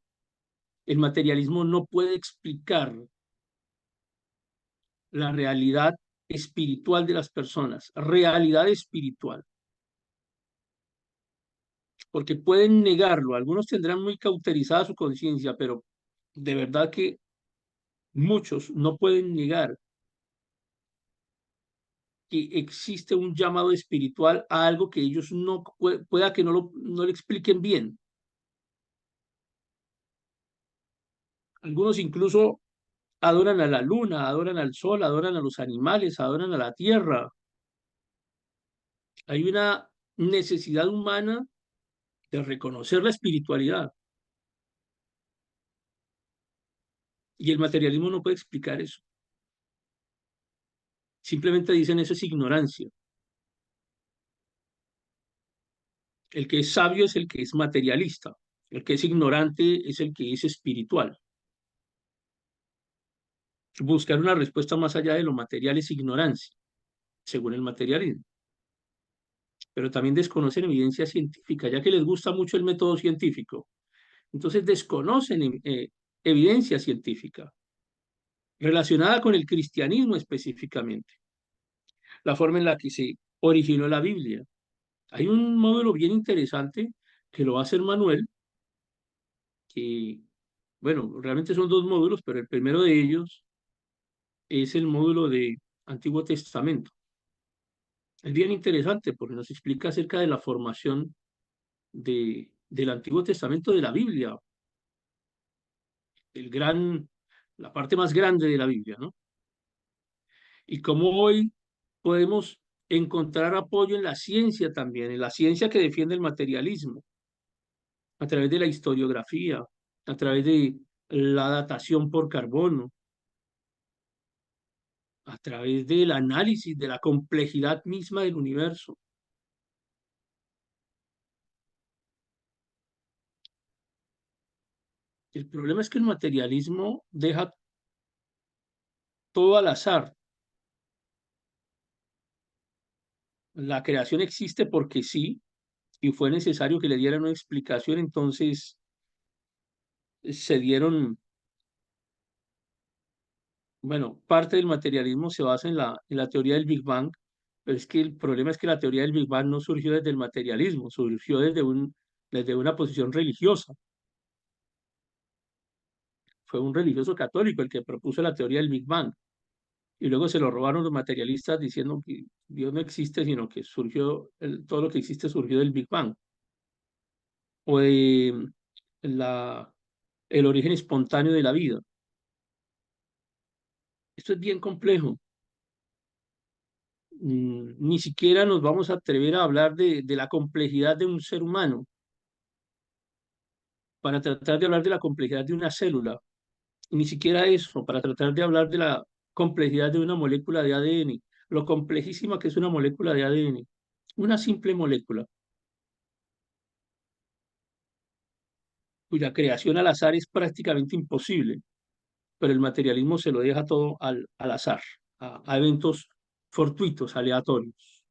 El materialismo no puede explicar la realidad espiritual de las personas, realidad espiritual, porque pueden negarlo. Algunos tendrán muy cauterizada su conciencia, pero de verdad que muchos no pueden negar que existe un llamado espiritual a algo que ellos no pueda que no le expliquen bien. Algunos incluso adoran a la luna, adoran al sol, adoran a los animales, adoran a la tierra. Hay una necesidad humana de reconocer la espiritualidad y el materialismo no puede explicar eso. Simplemente dicen eso es ignorancia. El que es sabio es el que es materialista. El que es ignorante es el que es espiritual. Buscar una respuesta más allá de lo material es ignorancia, según el materialismo. Pero también desconocen evidencia científica, ya que les gusta mucho el método científico. Entonces desconocen evidencia científica relacionada con el cristianismo específicamente, la forma en la que se originó la Biblia. Hay un módulo bien interesante que lo va a hacer Manuel, que, bueno, realmente son dos módulos, pero el primero de ellos es el módulo de Antiguo Testamento. Es bien interesante porque nos explica acerca de la formación del Antiguo Testamento de la Biblia. el gran, la parte más grande de la Biblia, ¿no? Y cómo hoy podemos encontrar apoyo en la ciencia también, en la ciencia que defiende el materialismo, a través de la historiografía, a través de la datación por carbono, a través del análisis de la complejidad misma del universo. El problema es que el materialismo deja todo al azar. La creación existe porque sí, y fue necesario que le dieran una explicación, entonces se dieron, bueno, parte del materialismo se basa en la teoría del Big Bang, pero es que el problema es que la teoría del Big Bang no surgió desde el materialismo, surgió desde una posición religiosa. Fue un religioso católico el que propuso la teoría del Big Bang. Y luego se lo robaron los materialistas diciendo que Dios no existe, sino que todo lo que existe surgió del Big Bang. O de la, el origen espontáneo de la vida. Esto es bien complejo. Ni siquiera nos vamos a atrever a hablar de la complejidad de un ser humano para tratar de hablar de la complejidad de una célula. Ni siquiera eso, para tratar de hablar de la complejidad de una molécula de ADN, lo complejísima que es una molécula de ADN. Una simple molécula cuya creación al azar es prácticamente imposible, pero el materialismo se lo deja todo al azar, a eventos fortuitos, aleatorios.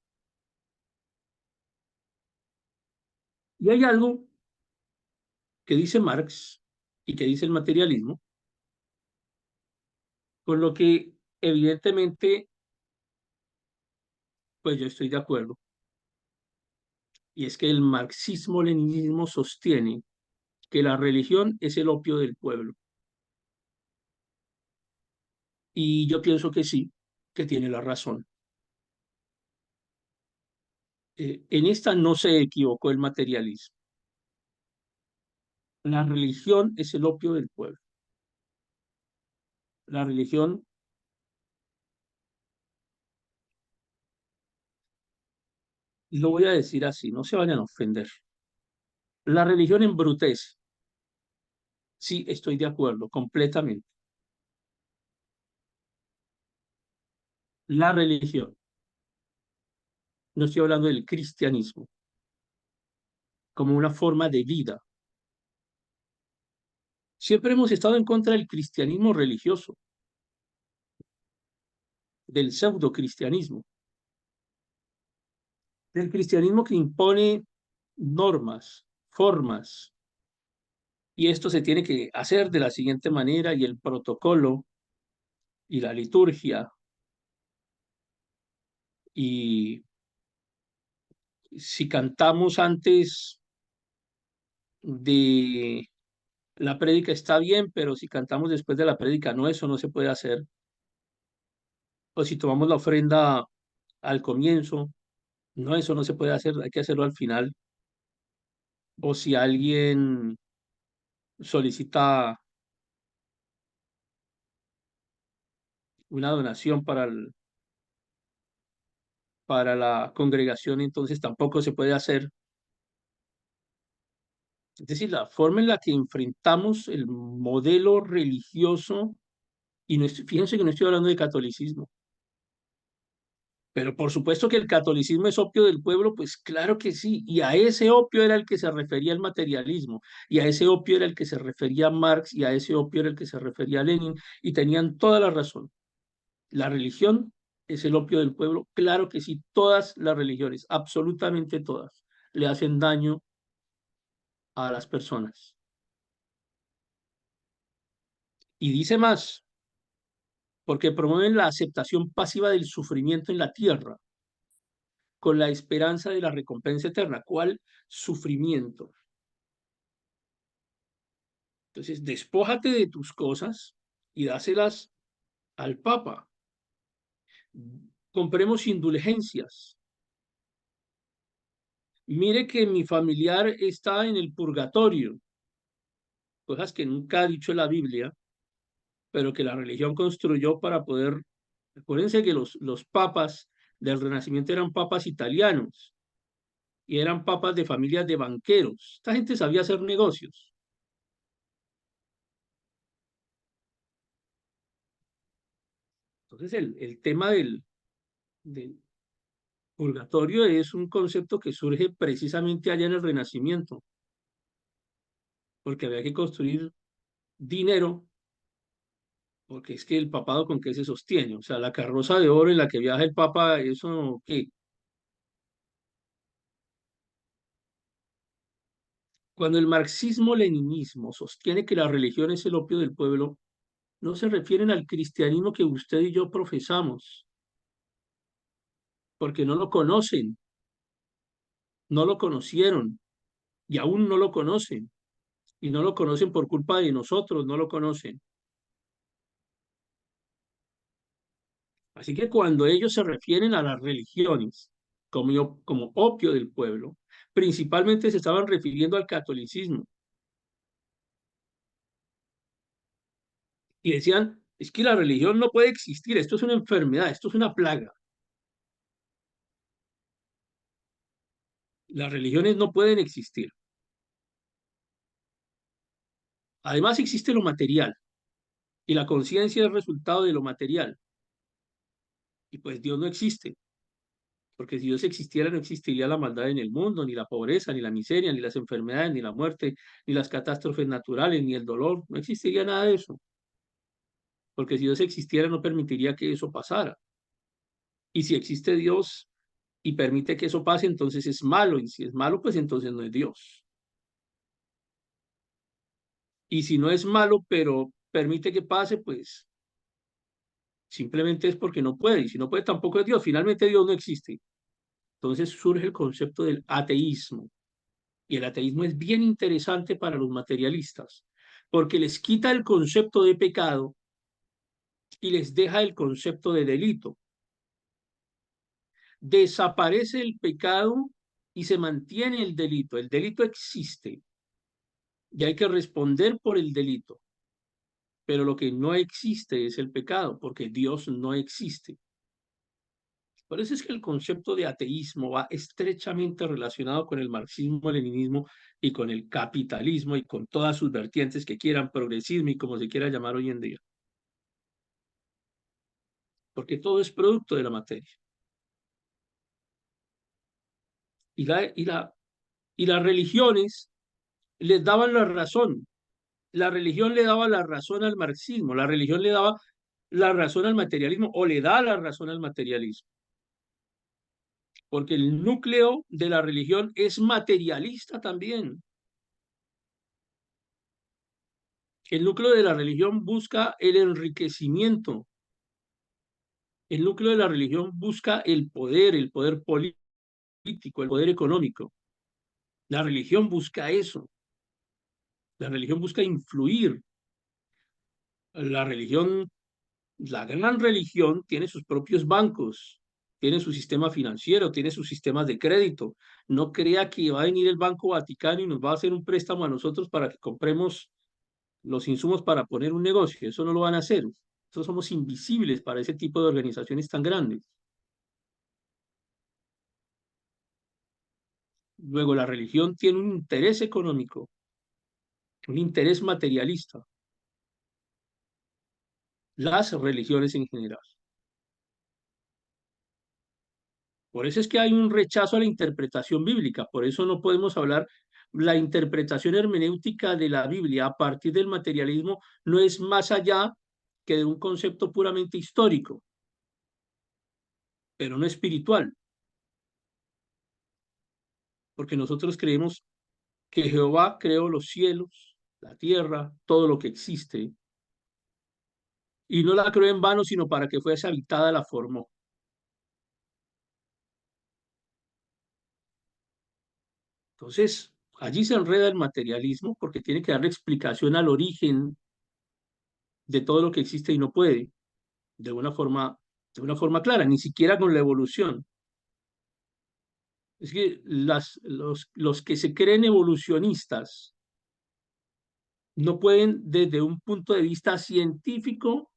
Y hay algo que dice Marx y que dice el materialismo, con lo que evidentemente, pues yo estoy de acuerdo, y es que el marxismo-leninismo sostiene que la religión es el opio del pueblo. Y yo pienso que sí, que tiene la razón. En esta no se equivocó el materialismo. La religión es el opio del pueblo. La religión, lo voy a decir así, no se vayan a ofender. La religión embrutece. Sí, estoy de acuerdo, completamente. La religión, no estoy hablando del cristianismo, como una forma de vida. Siempre hemos estado en contra del cristianismo religioso, del pseudo-cristianismo, del cristianismo que impone normas, formas, y esto se tiene que hacer de la siguiente manera, y el protocolo, y la liturgia, y si cantamos antes de la prédica está bien, pero si cantamos después de la prédica no, eso no se puede hacer. O si tomamos la ofrenda al comienzo, no, eso no se puede hacer, hay que hacerlo al final. O si alguien solicita una donación para la congregación, entonces tampoco se puede hacer. Es decir, la forma en la que enfrentamos el modelo religioso, y no fíjense que no estoy hablando de catolicismo, pero por supuesto que el catolicismo es opio del pueblo, pues claro que sí, y a ese opio era el que se refería el materialismo, y a ese opio era el que se refería Marx, y a ese opio era el que se refería Lenin, y tenían toda la razón. La religión es el opio del pueblo, claro que sí, todas las religiones, absolutamente todas, le hacen daño a las personas. Y dice más, porque promueven la aceptación pasiva del sufrimiento en la tierra, con la esperanza de la recompensa eterna. ¿Cuál sufrimiento? Entonces, despójate de tus cosas y dáselas al Papa. Compremos indulgencias. Mire que mi familiar está en el purgatorio. cosas que nunca ha dicho la Biblia, pero que la religión construyó para poder. Acuérdense que los papas del Renacimiento eran papas italianos y eran papas de familias de banqueros. Esta gente sabía hacer negocios. Entonces el tema del purgatorio es un concepto que surge precisamente allá en el Renacimiento, porque había que construir dinero, porque es que el papado con qué se sostiene, o sea, la carroza de oro en la que viaja el papa, eso qué. Cuando el marxismo-leninismo sostiene que la religión es el opio del pueblo, no se refieren al cristianismo que usted y yo profesamos, porque no lo conocen, no lo conocieron y aún no lo conocen, y no lo conocen por culpa de nosotros, no lo conocen. Así que cuando ellos se refieren a las religiones como opio del pueblo, principalmente se estaban refiriendo al catolicismo y decían, es que la religión no puede existir, esto es una enfermedad, esto es una plaga. Las religiones no pueden existir. Además existe lo material y la conciencia es resultado de lo material. Y pues Dios no existe, porque si Dios existiera no existiría la maldad en el mundo, ni la pobreza, ni la miseria, ni las enfermedades, ni la muerte, ni las catástrofes naturales, ni el dolor, no existiría nada de eso, porque si Dios existiera no permitiría que eso pasara. Y si existe Dios y permite que eso pase, entonces es malo, y si es malo, pues entonces no es Dios. Y si no es malo, pero permite que pase, pues simplemente es porque no puede, y si no puede tampoco es Dios, finalmente Dios no existe. Entonces surge el concepto del ateísmo. Y el ateísmo es bien interesante para los materialistas, porque les quita el concepto de pecado y les deja el concepto de delito. Desaparece el pecado y se mantiene el delito. El delito existe y hay que responder por el delito, pero lo que no existe es el pecado, porque Dios no existe. Por eso es que el concepto de ateísmo va estrechamente relacionado con el marxismo-leninismo y con el capitalismo y con todas sus vertientes que quieran, progresismo y como se quiera llamar hoy en día, porque todo es producto de la materia. Y, la, y, la, y las religiones les daban la razón. La religión le daba la razón al marxismo, la religión le daba la razón al materialismo o le da la razón al materialismo, porque el núcleo de la religión es materialista también. El núcleo de la religión busca el enriquecimiento. El núcleo de la religión busca el poder político, el poder económico. La religión busca eso. La religión busca influir. La religión, la gran religión tiene sus propios bancos, tiene su sistema financiero, tiene sus sistemas de crédito. No crea que va a venir el Banco Vaticano y nos va a hacer un préstamo a nosotros para que compremos los insumos para poner un negocio. Eso no lo van a hacer. Nosotros somos invisibles para ese tipo de organizaciones tan grandes. Luego, la religión tiene un interés económico, un interés materialista, las religiones en general. Por eso es que hay un rechazo a la interpretación bíblica, por eso no podemos hablar, la interpretación hermenéutica de la Biblia a partir del materialismo no es más allá que de un concepto puramente histórico, pero no espiritual, porque nosotros creemos que Jehová creó los cielos, la tierra, todo lo que existe, y no la creó en vano, sino para que fuese habitada, la formó. Entonces, allí se enreda el materialismo porque tiene que darle explicación al origen de todo lo que existe y no puede, de de una forma clara, ni siquiera con la evolución. Es que los que se creen evolucionistas no pueden desde un punto de vista científico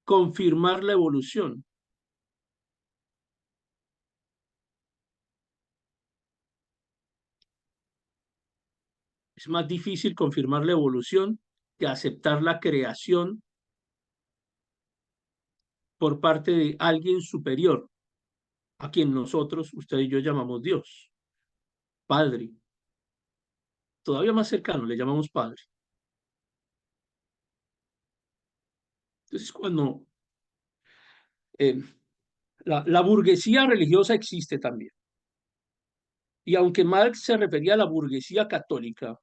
confirmar la evolución. Es más difícil confirmar la evolución que aceptar la creación por parte de alguien superior, a quien nosotros, usted y yo, llamamos Dios, Padre. Todavía más cercano, le llamamos Padre. Entonces, cuando eh, la burguesía religiosa existe también, y aunque Marx se refería a la burguesía católica,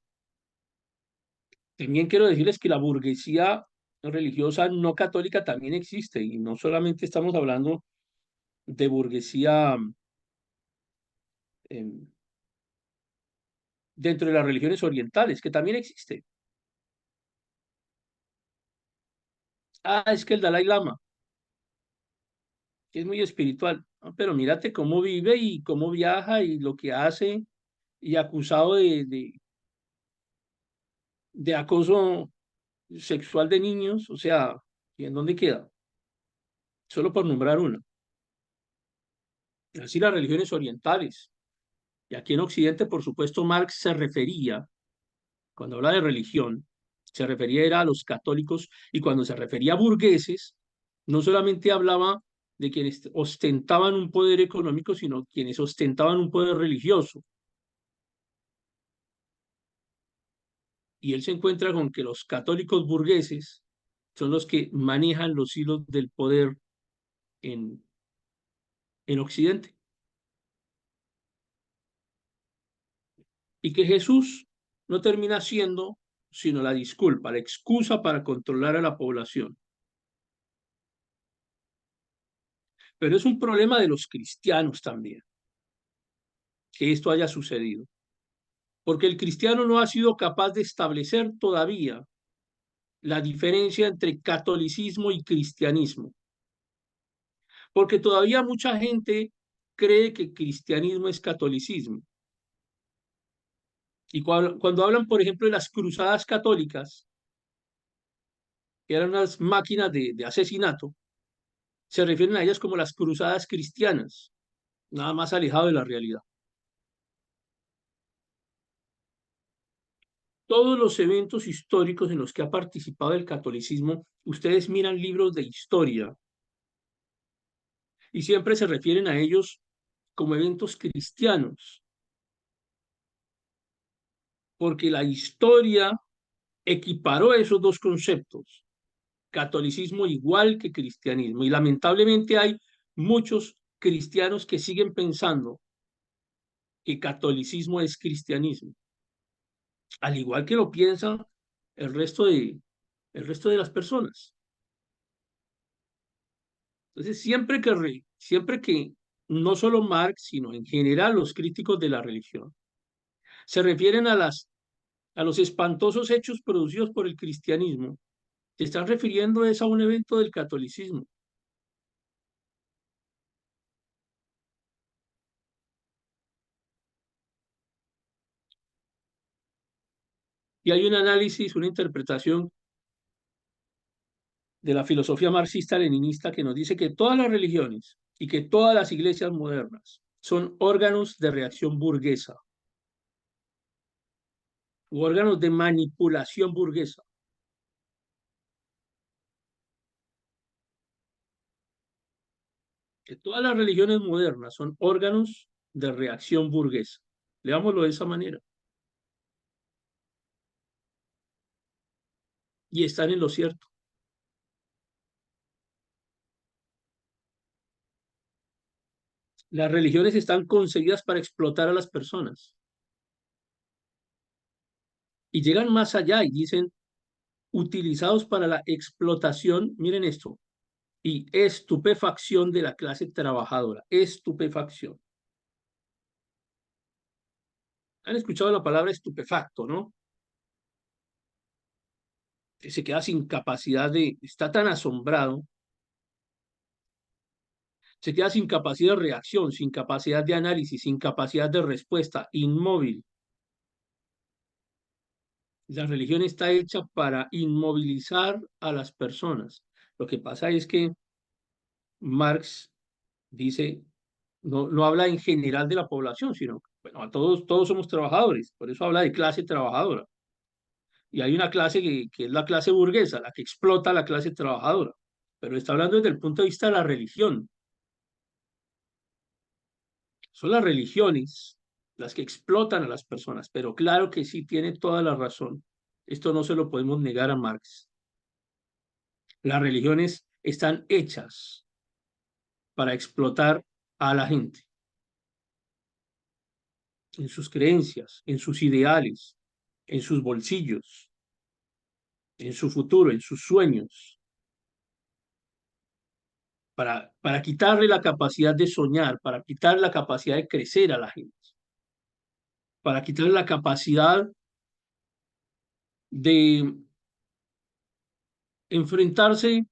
también quiero decirles que la burguesía religiosa no católica también existe, y no solamente estamos hablando de burguesía em, dentro de las religiones orientales, que también existe. Ah, es que el Dalai Lama, que es muy espiritual. Ah, pero mírate cómo vive y cómo viaja y lo que hace, y acusado de acoso sexual de niños, o sea, ¿y en dónde queda? Solo por nombrar una. Así las religiones orientales. Y aquí en Occidente, por supuesto, Marx se refería, cuando habla de religión, se refería era a los católicos, y cuando se refería a burgueses, no solamente hablaba de quienes ostentaban un poder económico, sino quienes ostentaban un poder religioso. Y él se encuentra con que los católicos burgueses son los que manejan los hilos del poder en, en Occidente. Y que Jesús no termina siendo sino la disculpa, la excusa para controlar a la población. Pero es un problema de los cristianos también, que esto haya sucedido, porque el cristiano no ha sido capaz de establecer todavía la diferencia entre catolicismo y cristianismo, porque todavía mucha gente cree que cristianismo es catolicismo. Y cuando hablan, por ejemplo, de las cruzadas católicas, que eran unas máquinas de asesinato, se refieren a ellas como las cruzadas cristianas, nada más alejado de la realidad. Todos los eventos históricos en los que ha participado el catolicismo, ustedes miran libros de historia y siempre se refieren a ellos como eventos cristianos, porque la historia equiparó esos dos conceptos, catolicismo igual que cristianismo, y lamentablemente hay muchos cristianos que siguen pensando que catolicismo es cristianismo, al igual que lo piensa el resto el resto de las personas. Entonces, siempre que no solo Marx, sino en general los críticos de la religión, se refieren a a los espantosos hechos producidos por el cristianismo, se están refiriendo es a un evento del catolicismo. Y hay un análisis, una interpretación de la filosofía marxista-leninista que nos dice que todas las religiones y que todas las iglesias modernas son órganos de reacción burguesa u órganos de manipulación burguesa. Que todas las religiones modernas son órganos de reacción burguesa. Leámoslo de esa manera. Y están en lo cierto. Las religiones están concebidas para explotar a las personas. Y llegan más allá y dicen, utilizados para la explotación, miren esto, y estupefacción de la clase trabajadora. Estupefacción. Han escuchado la palabra estupefacto, ¿no? Que se queda sin capacidad está tan asombrado, se queda sin capacidad de reacción, sin capacidad de análisis, sin capacidad de respuesta, inmóvil. La religión está hecha para inmovilizar a las personas. Lo que pasa es que Marx dice, no habla en general de la población, sino, bueno, todos somos trabajadores, por eso habla de clase trabajadora. Y hay una clase que es la clase burguesa, la que explota a la clase trabajadora. Pero está hablando desde el punto de vista de la religión. Son las religiones las que explotan a las personas, pero claro que sí tiene toda la razón. Esto no se lo podemos negar a Marx. Las religiones están hechas para explotar a la gente en sus creencias, en sus ideales, en sus bolsillos, en su futuro, en sus sueños, para quitarle la capacidad de soñar, para quitarle la capacidad de crecer a la gente, para quitarle la capacidad de enfrentarse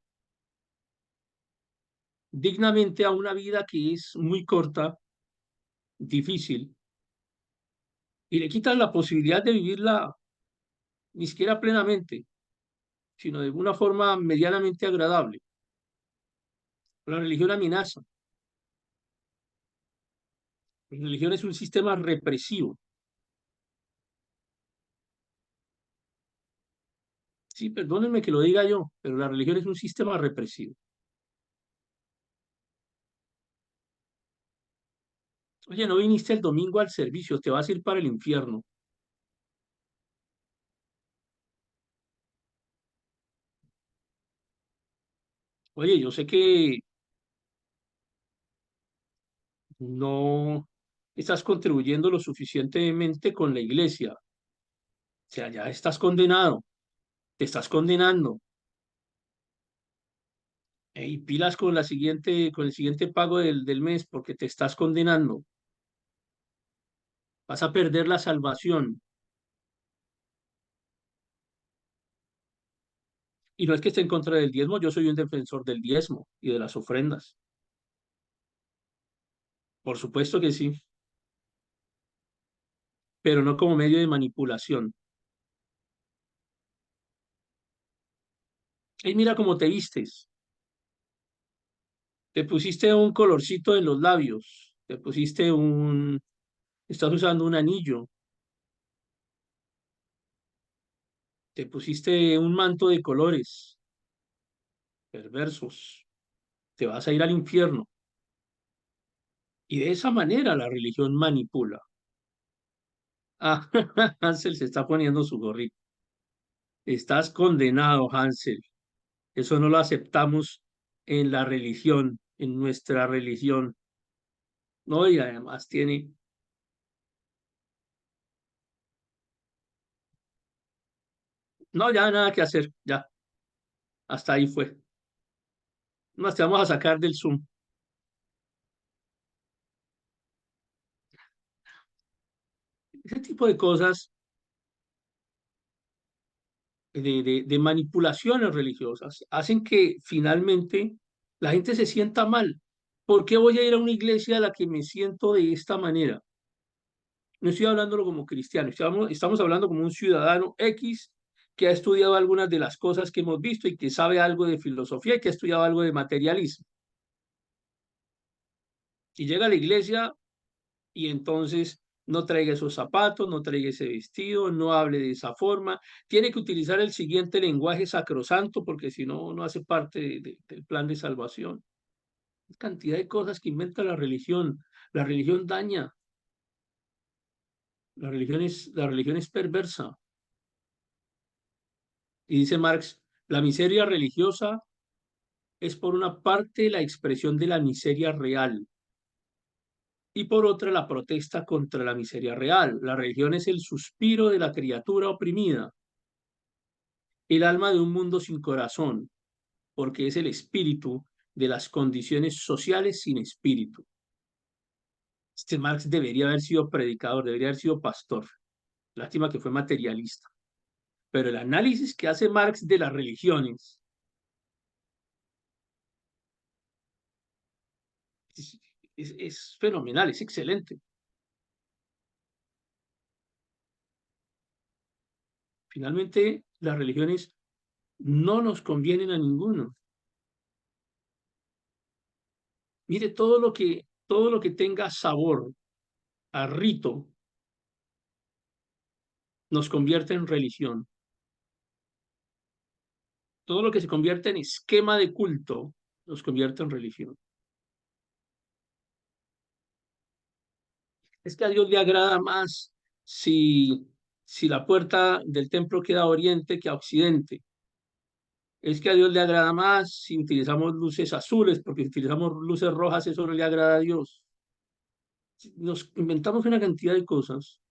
dignamente a una vida que es muy corta, difícil, y le quitan la posibilidad de vivirla ni siquiera plenamente, sino de una forma medianamente agradable. La religión amenaza. La religión es un sistema represivo. Sí, perdónenme que lo diga yo, pero la religión es un sistema represivo. Oye, no viniste el domingo al servicio, te vas a ir para el infierno. Oye, yo sé que no estás contribuyendo lo suficientemente con la iglesia. O sea, ya estás condenado, te estás condenando. Y pilas con con el siguiente pago del mes porque te estás condenando. Vas a perder la salvación. Y no es que esté en contra del diezmo, yo soy un defensor del diezmo y de las ofrendas. Por supuesto que sí, pero no como medio de manipulación. Y mira cómo te vistes. Te pusiste un colorcito en los labios. Estás usando un anillo. Te pusiste un manto de colores perversos. Te vas a ir al infierno. Y de esa manera la religión manipula. Ah, Hansel se está poniendo su gorrito. Estás condenado, Hansel. Eso no lo aceptamos en la religión, en nuestra religión. No, y además tiene, no, ya nada que hacer, ya, hasta ahí fue. Nos te vamos a sacar del Zoom. Ese tipo de cosas, de manipulaciones religiosas, hacen que finalmente la gente se sienta mal. ¿Por qué voy a ir a una iglesia a la que me siento de esta manera? No estoy hablándolo como cristiano, estamos hablando como un ciudadano X que ha estudiado algunas de las cosas que hemos visto y que sabe algo de filosofía y que ha estudiado algo de materialismo. Y llega a la iglesia y entonces no traiga esos zapatos, no traiga ese vestido, no hable de esa forma, tiene que utilizar el siguiente lenguaje sacrosanto porque si no, no hace parte del plan de salvación. Cantidad de cosas que inventa la religión. La religión daña, la religión es perversa. Y dice Marx, la miseria religiosa es por una parte la expresión de la miseria real y por otra la protesta contra la miseria real. La religión es el suspiro de la criatura oprimida, el alma de un mundo sin corazón, porque es el espíritu de las condiciones sociales sin espíritu. Este Marx debería haber sido predicador, debería haber sido pastor. Lástima que fue materialista. Pero el análisis que hace Marx de las religiones es, es fenomenal, es excelente. Finalmente, las religiones no nos convienen a ninguno. Mire, todo lo que tenga sabor a rito nos convierte en religión. Todo lo que se convierte en esquema de culto nos convierte en religión. Es que a Dios le agrada más si la puerta del templo queda a oriente que a occidente. Es que a Dios le agrada más si utilizamos luces azules, porque si utilizamos luces rojas, eso no le agrada a Dios. Nos inventamos una cantidad de cosas.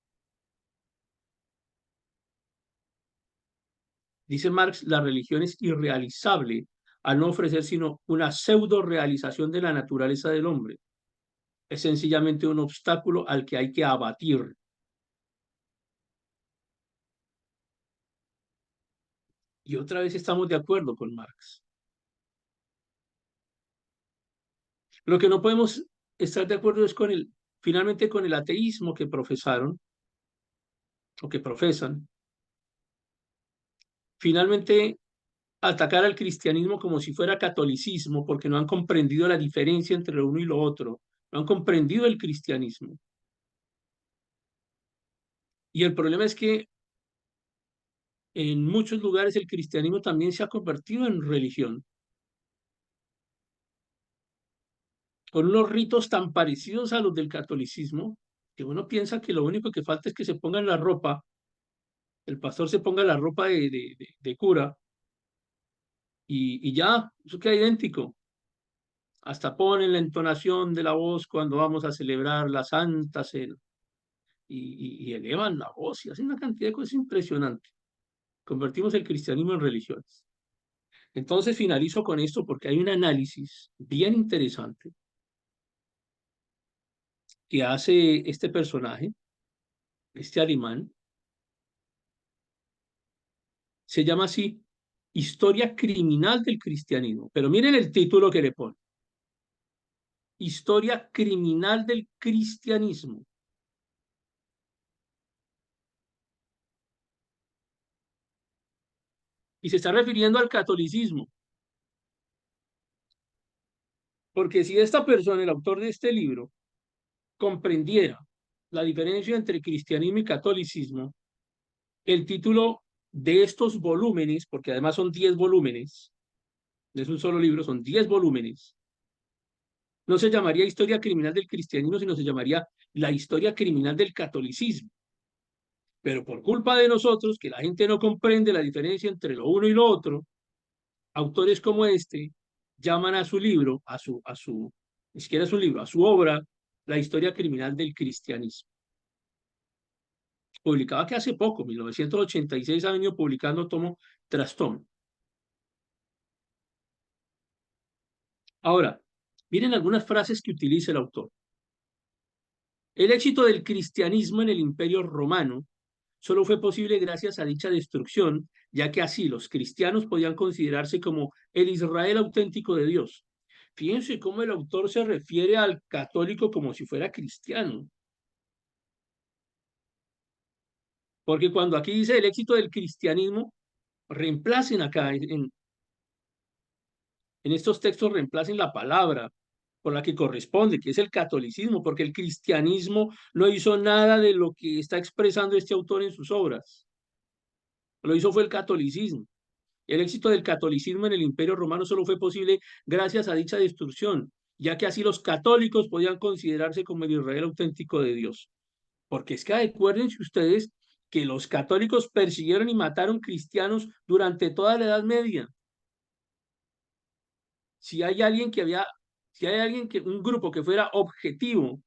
Dice Marx, la religión es irrealizable al no ofrecer sino una pseudo realización de la naturaleza del hombre. Es sencillamente un obstáculo al que hay que abatir. Y otra vez estamos de acuerdo con Marx. Lo que no podemos estar de acuerdo es finalmente con el ateísmo que profesaron o que profesan. Finalmente, atacar al cristianismo como si fuera catolicismo porque no han comprendido la diferencia entre lo uno y lo otro. No han comprendido el cristianismo. Y el problema es que en muchos lugares el cristianismo también se ha convertido en religión, con unos ritos tan parecidos a los del catolicismo, que uno piensa que lo único que falta es que se pongan la ropa, el pastor se ponga la ropa de cura y ya, eso queda idéntico. Hasta ponen la entonación de la voz cuando vamos a celebrar la Santa Cena y elevan la voz y hacen una cantidad de cosas impresionantes. Convertimos el cristianismo en religiones. Entonces finalizo con esto porque hay un análisis bien interesante que hace este personaje, este alemán, se llama así, Historia criminal del cristianismo. Pero miren el título que le pone, Historia criminal del cristianismo. Y se está refiriendo al catolicismo, porque si esta persona, el autor de este libro, comprendiera la diferencia entre cristianismo y catolicismo, el título de estos volúmenes, porque además son 10 volúmenes, no es un solo libro, son 10 volúmenes, no se llamaría historia criminal del cristianismo, sino se llamaría la historia criminal del catolicismo. Pero por culpa de nosotros, que la gente no comprende la diferencia entre lo uno y lo otro, autores como este llaman a su libro, ni siquiera a su libro, a su obra, la historia criminal del cristianismo. Publicaba que hace poco, 1986, ha venido publicando tomo tras tomo. Ahora, miren algunas frases que utiliza el autor. El éxito del cristianismo en el Imperio Romano solo fue posible gracias a dicha destrucción, ya que así los cristianos podían considerarse como el Israel auténtico de Dios. Fíjense cómo el autor se refiere al católico como si fuera cristiano. Porque cuando aquí dice el éxito del cristianismo, reemplacen acá, en estos textos reemplacen la palabra por la que corresponde, que es el catolicismo, porque el cristianismo no hizo nada de lo que está expresando este autor en sus obras. Lo hizo fue el catolicismo. El éxito del catolicismo en el Imperio Romano solo fue posible gracias a dicha destrucción, ya que así los católicos podían considerarse como el Israel auténtico de Dios. Porque es que acuérdense ustedes que los católicos persiguieron y mataron cristianos durante toda la Edad Media. Si hay alguien que había, si hay alguien que, un grupo que fuera objetivo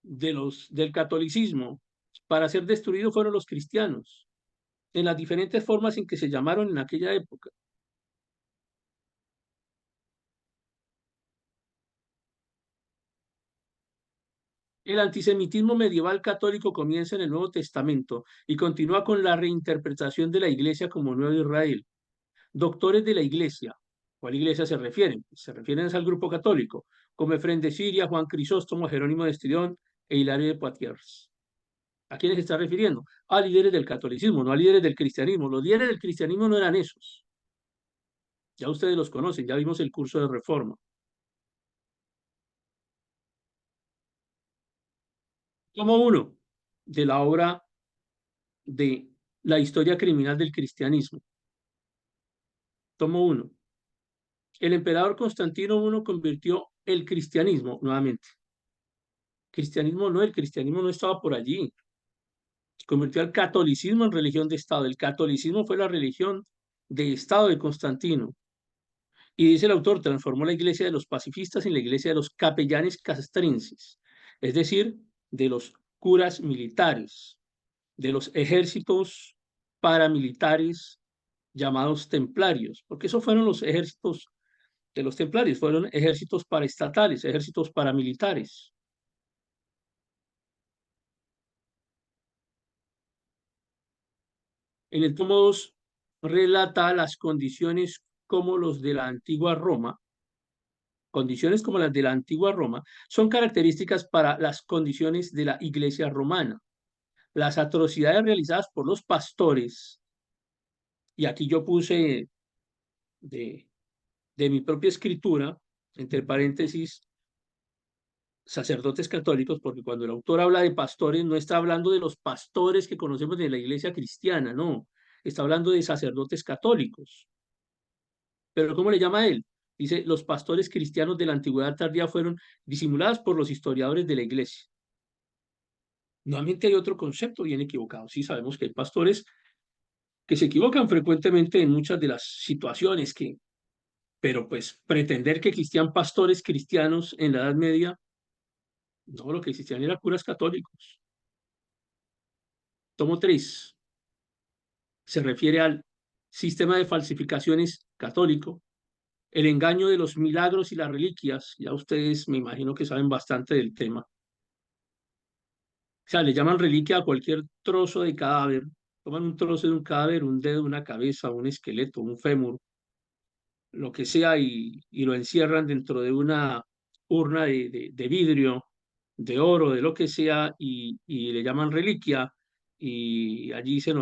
del catolicismo para ser destruido fueron los cristianos, en las diferentes formas en que se llamaron en aquella época. El antisemitismo medieval católico comienza en el Nuevo Testamento y continúa con la reinterpretación de la Iglesia como Nuevo Israel. Doctores de la Iglesia. ¿Cuál iglesia se refieren? Se refieren al grupo católico, como Efrén de Siria, Juan Crisóstomo, Jerónimo de Estridón e Hilario de Poitiers. ¿A quiénes se está refiriendo? A líderes del catolicismo, no a líderes del cristianismo. Los líderes del cristianismo no eran esos. Ya ustedes los conocen, ya vimos el curso de reforma. Tomo uno de la obra de la historia criminal del cristianismo. Tomo uno. El emperador Constantino I convirtió el cristianismo nuevamente. Cristianismo no, el cristianismo no estaba por allí. Convirtió al catolicismo en religión de Estado. El catolicismo fue la religión de Estado de Constantino. Y dice el autor, transformó la iglesia de los pacifistas en la iglesia de los capellanes castrenses, es decir, de los curas militares, de los ejércitos paramilitares llamados templarios, porque esos fueron los ejércitos de los templarios, fueron ejércitos paraestatales, ejércitos paramilitares. En el tomo 2 relata las condiciones como los de la antigua Roma, condiciones como las de la antigua Roma, son características para las condiciones de la iglesia romana. Las atrocidades realizadas por los pastores, y aquí yo puse de, de mi propia escritura, entre paréntesis, sacerdotes católicos, porque cuando el autor habla de pastores, no está hablando de los pastores que conocemos de la iglesia cristiana, no, está hablando de sacerdotes católicos. Pero ¿cómo le llama él? Dice, los pastores cristianos de la antigüedad tardía fueron disimuladas por los historiadores de la iglesia. Nuevamente hay otro concepto bien equivocado. Sí, sabemos que hay pastores que se equivocan frecuentemente en muchas de las situaciones pero pues pretender que existían pastores cristianos en la Edad Media, no, lo que existían eran curas católicos. Tomo 3 se refiere al sistema de falsificaciones católico, el engaño de los milagros y las reliquias, ya ustedes me imagino que saben bastante del tema. O sea, le llaman reliquia a cualquier trozo de cadáver, toman un trozo de un cadáver, un dedo, una cabeza, un esqueleto, un fémur, lo que sea, y lo encierran dentro de una urna de vidrio, de oro, de lo que sea, y le llaman reliquia, y allí se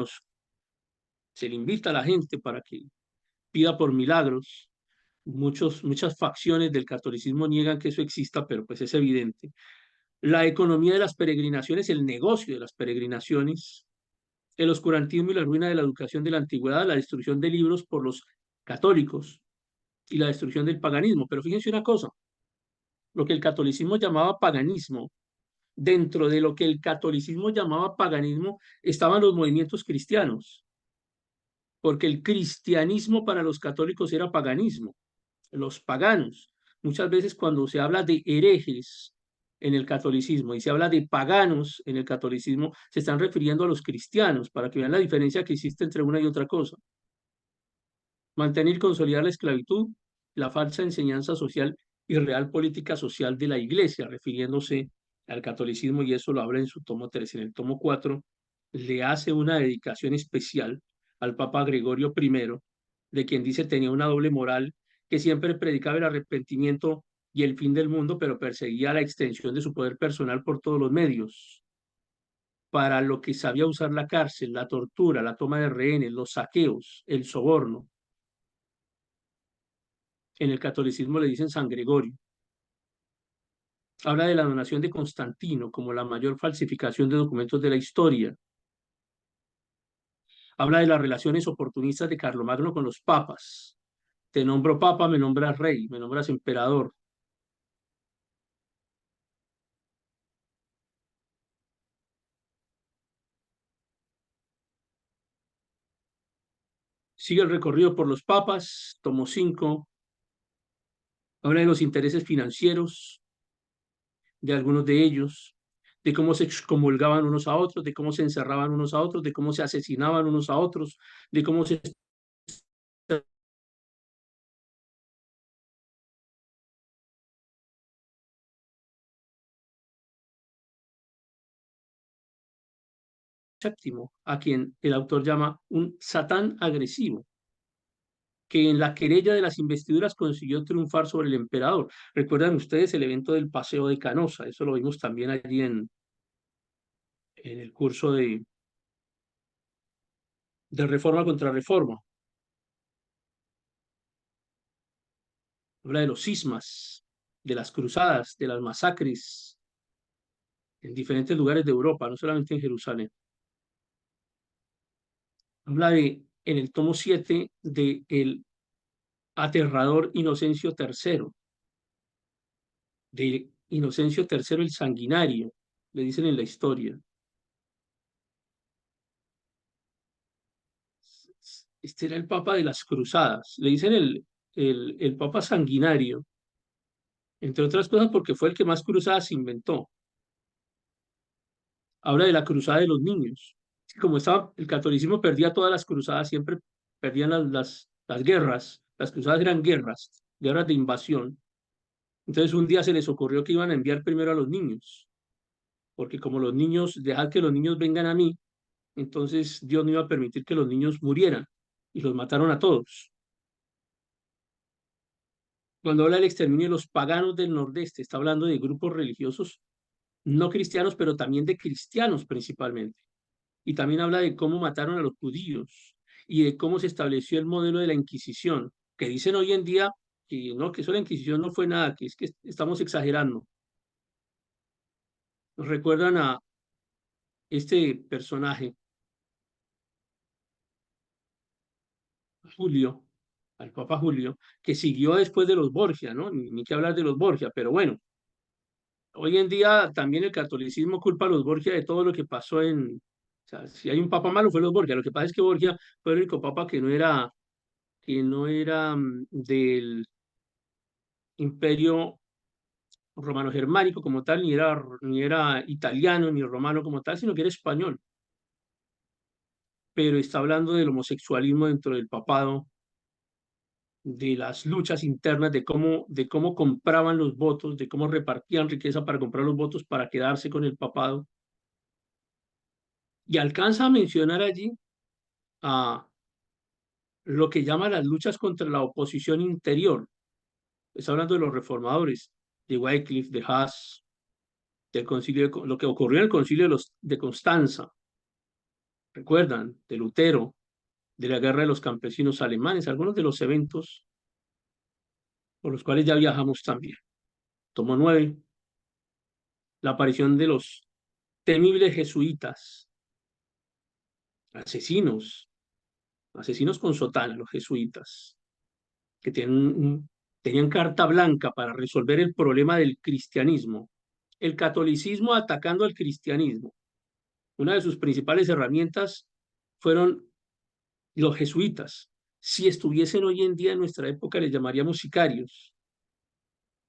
le invita a la gente para que pida por milagros. Muchas facciones del catolicismo niegan que eso exista, pero pues es evidente. La economía de las peregrinaciones, el negocio de las peregrinaciones, el oscurantismo y la ruina de la educación de la antigüedad, la destrucción de libros por los católicos y la destrucción del paganismo. Pero fíjense una cosa, lo que el catolicismo llamaba paganismo, dentro de lo que el catolicismo llamaba paganismo estaban los movimientos cristianos, porque el cristianismo para los católicos era paganismo, los paganos. Muchas veces cuando se habla de herejes en el catolicismo y se habla de paganos en el catolicismo, se están refiriendo a los cristianos, para que vean la diferencia que existe entre una y otra cosa. Mantener y consolidar la esclavitud, la falsa enseñanza social y real política social de la Iglesia, refiriéndose al catolicismo, y eso lo habla en su tomo 3. En el tomo 4 le hace una dedicación especial al Papa Gregorio I, de quien dice tenía una doble moral, que siempre predicaba el arrepentimiento y el fin del mundo, pero perseguía la extensión de su poder personal por todos los medios, para lo que sabía usar la cárcel, la tortura, la toma de rehenes, los saqueos, el soborno. En el catolicismo le dicen San Gregorio. Habla de la donación de Constantino como la mayor falsificación de documentos de la historia. Habla de las relaciones oportunistas de Carlomagno con los papas. Te nombro papa, me nombras rey, me nombras emperador. Sigue el recorrido por los papas, tomo 5. Habla de los intereses financieros de algunos de ellos, de cómo se excomulgaban unos a otros, de cómo se encerraban unos a otros, de cómo se asesinaban unos a otros, de cómo se séptimo, a quien el autor llama un Satán agresivo, que en la querella de las investiduras consiguió triunfar sobre el emperador. Recuerdan ustedes el evento del paseo de Canosa, eso lo vimos también allí en el curso de Reforma contra Reforma. Habla de los cismas, de las cruzadas, de las masacres en diferentes lugares de Europa, no solamente en Jerusalén. Habla en el tomo 7 de el aterrador Inocencio III, de Inocencio III el sanguinario, le dicen en la historia. Este era el papa de las cruzadas, le dicen el papa sanguinario, entre otras cosas porque fue el que más cruzadas inventó. Habla de la cruzada de los niños. Como estaba, el catolicismo perdía todas las cruzadas, siempre perdían las guerras. Las cruzadas eran guerras, guerras de invasión. Entonces un día se les ocurrió que iban a enviar primero a los niños, porque como los niños, dejad que los niños vengan a mí, entonces Dios no iba a permitir que los niños murieran y los mataron a todos. Cuando habla del exterminio de los paganos del Nordeste, está hablando de grupos religiosos no cristianos, pero también de cristianos principalmente. Y también habla de cómo mataron a los judíos y de cómo se estableció el modelo de la Inquisición, que dicen hoy en día que no, que eso la Inquisición no fue nada, que es que estamos exagerando. Nos recuerdan a este personaje, Julio, al Papa Julio, que siguió después de los Borgia, ¿no? Ni que hablar de los Borgia, pero bueno, hoy en día también el catolicismo culpa a los Borgia de todo lo que pasó o sea, si hay un papa malo fue los Borgia. Lo que pasa es que Borgia fue el único papa que no era del imperio romano-germánico como tal, ni era italiano ni romano como tal, sino que era español. Pero está hablando del homosexualismo dentro del papado, de las luchas internas, de cómo compraban los votos, de cómo repartían riqueza para comprar los votos para quedarse con el papado. Y alcanza a mencionar allí a lo que llama las luchas contra la oposición interior. Está hablando de los reformadores, de Wycliffe, de Hus, del concilio, lo que ocurrió en el concilio de Constanza, recuerdan, de Lutero, de la guerra de los campesinos alemanes, algunos de los eventos por los cuales ya viajamos también. Tomo 9, la aparición de los temibles jesuitas, asesinos, asesinos con sotana, los jesuitas, que tenían carta blanca para resolver el problema del cristianismo, el catolicismo atacando al cristianismo. Una de sus principales herramientas fueron los jesuitas. Si estuviesen hoy en día en nuestra época, les llamaríamos sicarios.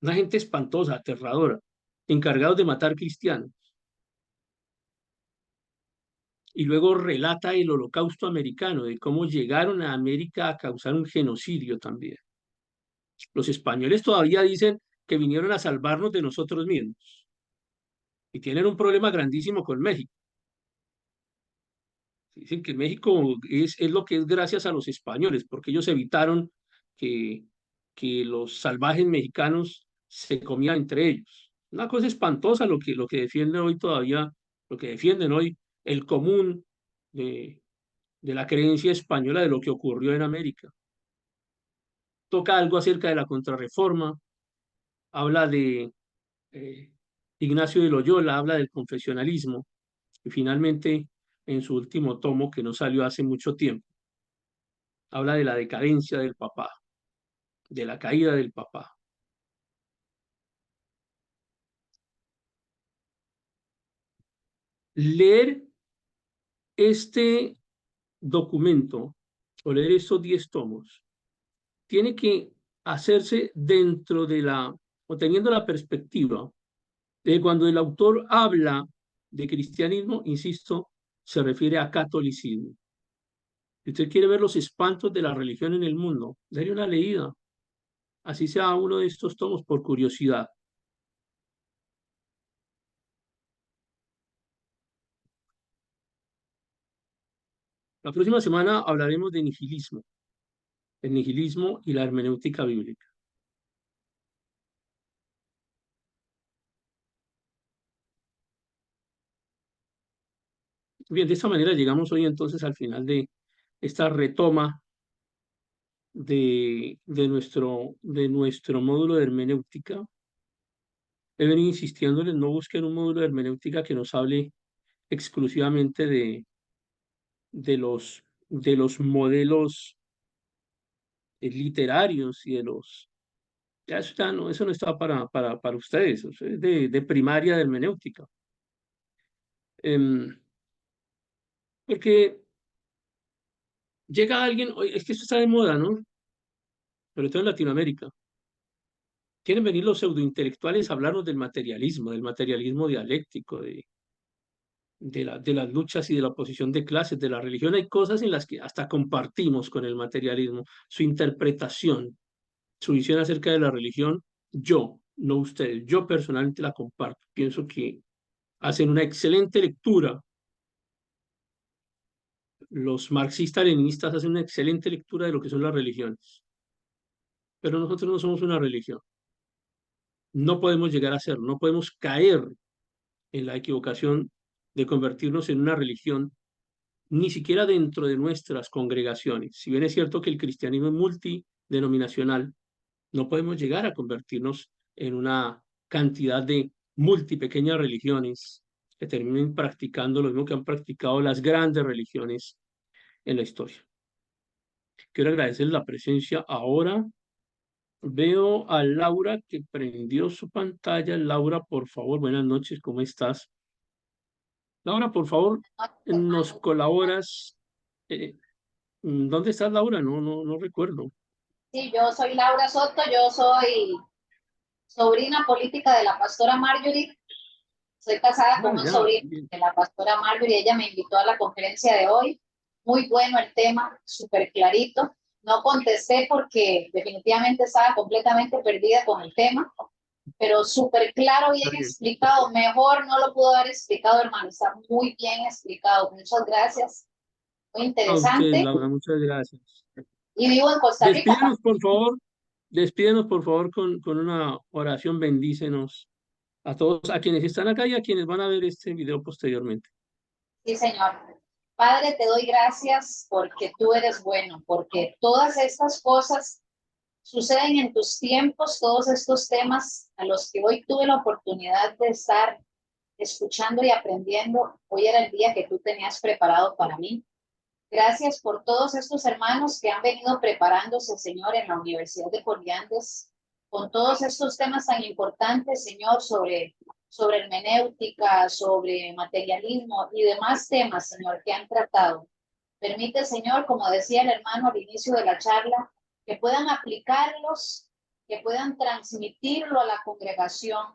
Una gente espantosa, aterradora, encargados de matar cristianos. Y luego relata el holocausto americano, de cómo llegaron a América a causar un genocidio también. Los españoles todavía dicen que vinieron a salvarnos de nosotros mismos. Y tienen un problema grandísimo con México. Dicen que México es lo que es gracias a los españoles, porque ellos evitaron que, que los salvajes mexicanos se comieran entre ellos. Una cosa espantosa lo que defienden hoy todavía, lo que defienden hoy el común de la creencia española de lo que ocurrió en América. Toca algo acerca de la contrarreforma, habla de eh, Ignacio de Loyola, habla del confesionalismo y finalmente en su último tomo, que no salió hace mucho tiempo, habla de la decadencia del papá, de la caída del papá. Leer este documento o leer estos 10 tomos tiene que hacerse dentro o teniendo la perspectiva de cuando el autor habla de cristianismo, insisto, se refiere a catolicismo. Si usted quiere ver los espantos de la religión en el mundo, déle una leída, así sea uno de estos tomos por curiosidad. La próxima semana hablaremos de nihilismo, el nihilismo y la hermenéutica bíblica. Bien, de esta manera llegamos hoy entonces al final de esta retoma de nuestro módulo de hermenéutica. He venido insistiéndoles, no busquen un módulo de hermenéutica que nos hable exclusivamente de los modelos literarios y de los... Ya eso, ya no, eso no está para ustedes, eso es de primaria de hermenéutica. Porque llega alguien, oye, es que esto está de moda, ¿no? Sobre todo en Latinoamérica. Quieren venir los pseudointelectuales a hablarnos del materialismo dialéctico, de las luchas y de la oposición de clases, de la religión. Hay cosas en las que hasta compartimos con el materialismo, su interpretación, su visión acerca de la religión. Yo, no ustedes, yo personalmente la comparto. Pienso que hacen una excelente lectura. Los marxistas-leninistas hacen una excelente lectura de lo que son las religiones, pero nosotros no somos una religión. No podemos llegar a ser, no podemos caer en la equivocación de convertirnos en una religión, ni siquiera dentro de nuestras congregaciones. Si bien es cierto que el cristianismo es multidenominacional, no podemos llegar a convertirnos en una cantidad de multipequeñas religiones que terminen practicando lo mismo que han practicado las grandes religiones en la historia. Quiero agradecer la presencia ahora. Veo a Laura que prendió su pantalla. Laura, por favor, buenas noches, ¿cómo estás? Laura, por favor, nos Hermano. colaboras. eh, ¿Dónde estás, Laura? No recuerdo. Sí, yo soy Laura Soto, yo soy sobrina política de la pastora Marjorie. Soy casada con Ah, un ya, sobrino bien. de la pastora Marjorie. Ella me invitó a la conferencia de hoy. Muy bueno el tema, súper clarito. No contesté porque definitivamente estaba completamente perdida con el tema, pero súper claro, bien Está bien. explicado. Mejor no lo pudo haber explicado, hermano. Está muy bien explicado. Muchas gracias. Muy A usted, interesante. Laura, muchas gracias. Y vivo en Costa Rica. Despídenos, por favor. Despídenos, por favor, con una oración. Bendícenos a todos, a quienes están acá y a quienes van a ver este video posteriormente. Sí, Señor. Padre, te doy gracias porque tú eres bueno, porque todas estas cosas suceden en tus tiempos, todos estos temas a los que hoy tuve la oportunidad de estar escuchando y aprendiendo. Hoy era el día que tú tenías preparado para mí. Gracias por todos estos hermanos que han venido preparándose, Señor, en la Universidad de Corrientes, con todos estos temas tan importantes, Señor, sobre hermenéutica, sobre materialismo y demás temas, Señor, que han tratado. Permite, Señor, como decía el hermano al inicio de la charla, que puedan aplicarlos, que puedan transmitirlo a la congregación,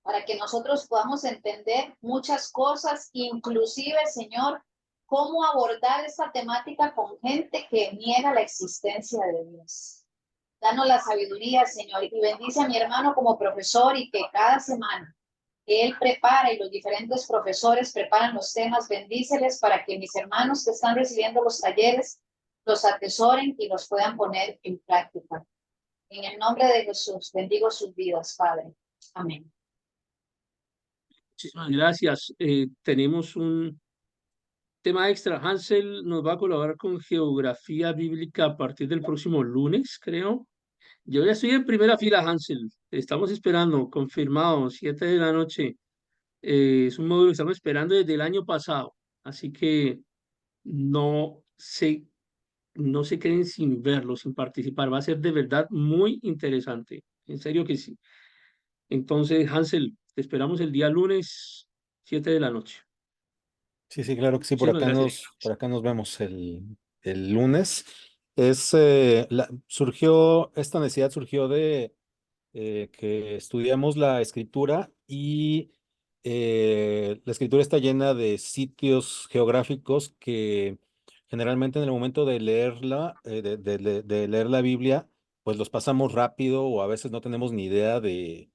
para que nosotros podamos entender muchas cosas, inclusive, Señor, cómo abordar esta temática con gente que niega la existencia de Dios. Danos la sabiduría, Señor, y bendice a mi hermano como profesor y que cada semana que él prepara y los diferentes profesores preparan los temas, bendíceles para que mis hermanos que están recibiendo los talleres los atesoren y los puedan poner en práctica. En el nombre de Jesús, bendigo sus vidas, Padre. Amén. Muchísimas gracias. Tenemos un tema extra. Hansel nos va a colaborar con geografía bíblica a partir del próximo lunes, creo. Yo ya estoy en primera fila, Hansel. Estamos esperando, confirmado, 7 de la noche. Es un módulo que estamos esperando desde el año pasado. Así que no se, no se queden sin verlo, sin participar. Va a ser de verdad muy interesante. En serio que sí. Entonces, Hansel, te esperamos el día lunes, 7 de la noche. Sí, sí, claro que sí, Muchísimas gracias. por acá nos vemos el lunes. Esta necesidad surgió de que estudiamos la escritura y la escritura está llena de sitios geográficos que generalmente en el momento de leerla, de leer la Biblia, pues los pasamos rápido o a veces no tenemos ni idea de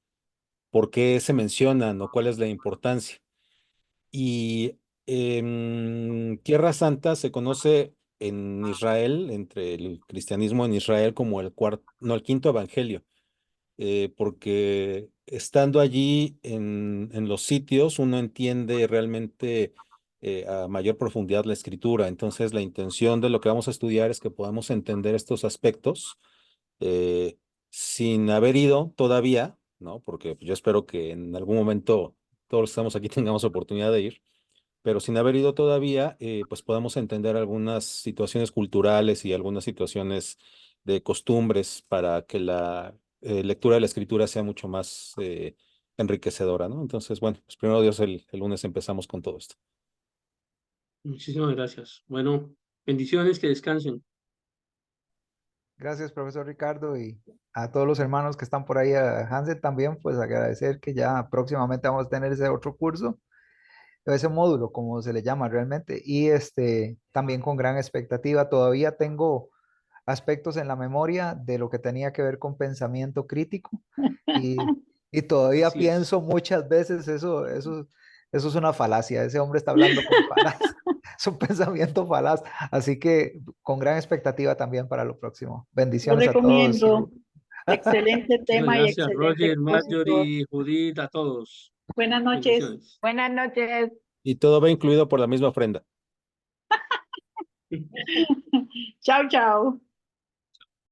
por qué se mencionan o cuál es la importancia. Y Tierra Santa se conoce en Israel, entre el cristianismo en Israel, como no, el quinto evangelio, porque estando allí en los sitios uno entiende realmente a mayor profundidad la escritura. Entonces, la intención de lo que vamos a estudiar es que podamos entender estos aspectos eh, sin haber ido todavía, ¿no? Porque yo espero que en algún momento todos los que estamos aquí tengamos oportunidad de ir, pero sin haber ido todavía, pues podamos entender algunas situaciones culturales y algunas situaciones de costumbres para que la lectura de la escritura sea mucho más enriquecedora, ¿no? Entonces, bueno, pues primero Dios, el lunes empezamos con todo esto. Muchísimas gracias. Bueno, bendiciones, que descansen. Gracias, profesor Ricardo, y a todos los hermanos que están por ahí, a Hansen también, pues agradecer que ya próximamente vamos a tener ese otro curso, o ese módulo, como se le llama realmente, y también con gran expectativa. Todavía tengo aspectos en la memoria de lo que tenía que ver con pensamiento crítico y, y todavía Así es. pienso muchas veces eso es una falacia, ese hombre está hablando con falacia, es un pensamiento falaz, así que con gran expectativa también para lo próximo. Lo Bendiciones a todos. recomiendo. Excelente Muchas tema y gracias, excelente Roger, expositor. Marjorie, Judith, a todos. Buenas noches. Bendiciones. Buenas noches. Y todo va incluido por la misma ofrenda. Chao, chao.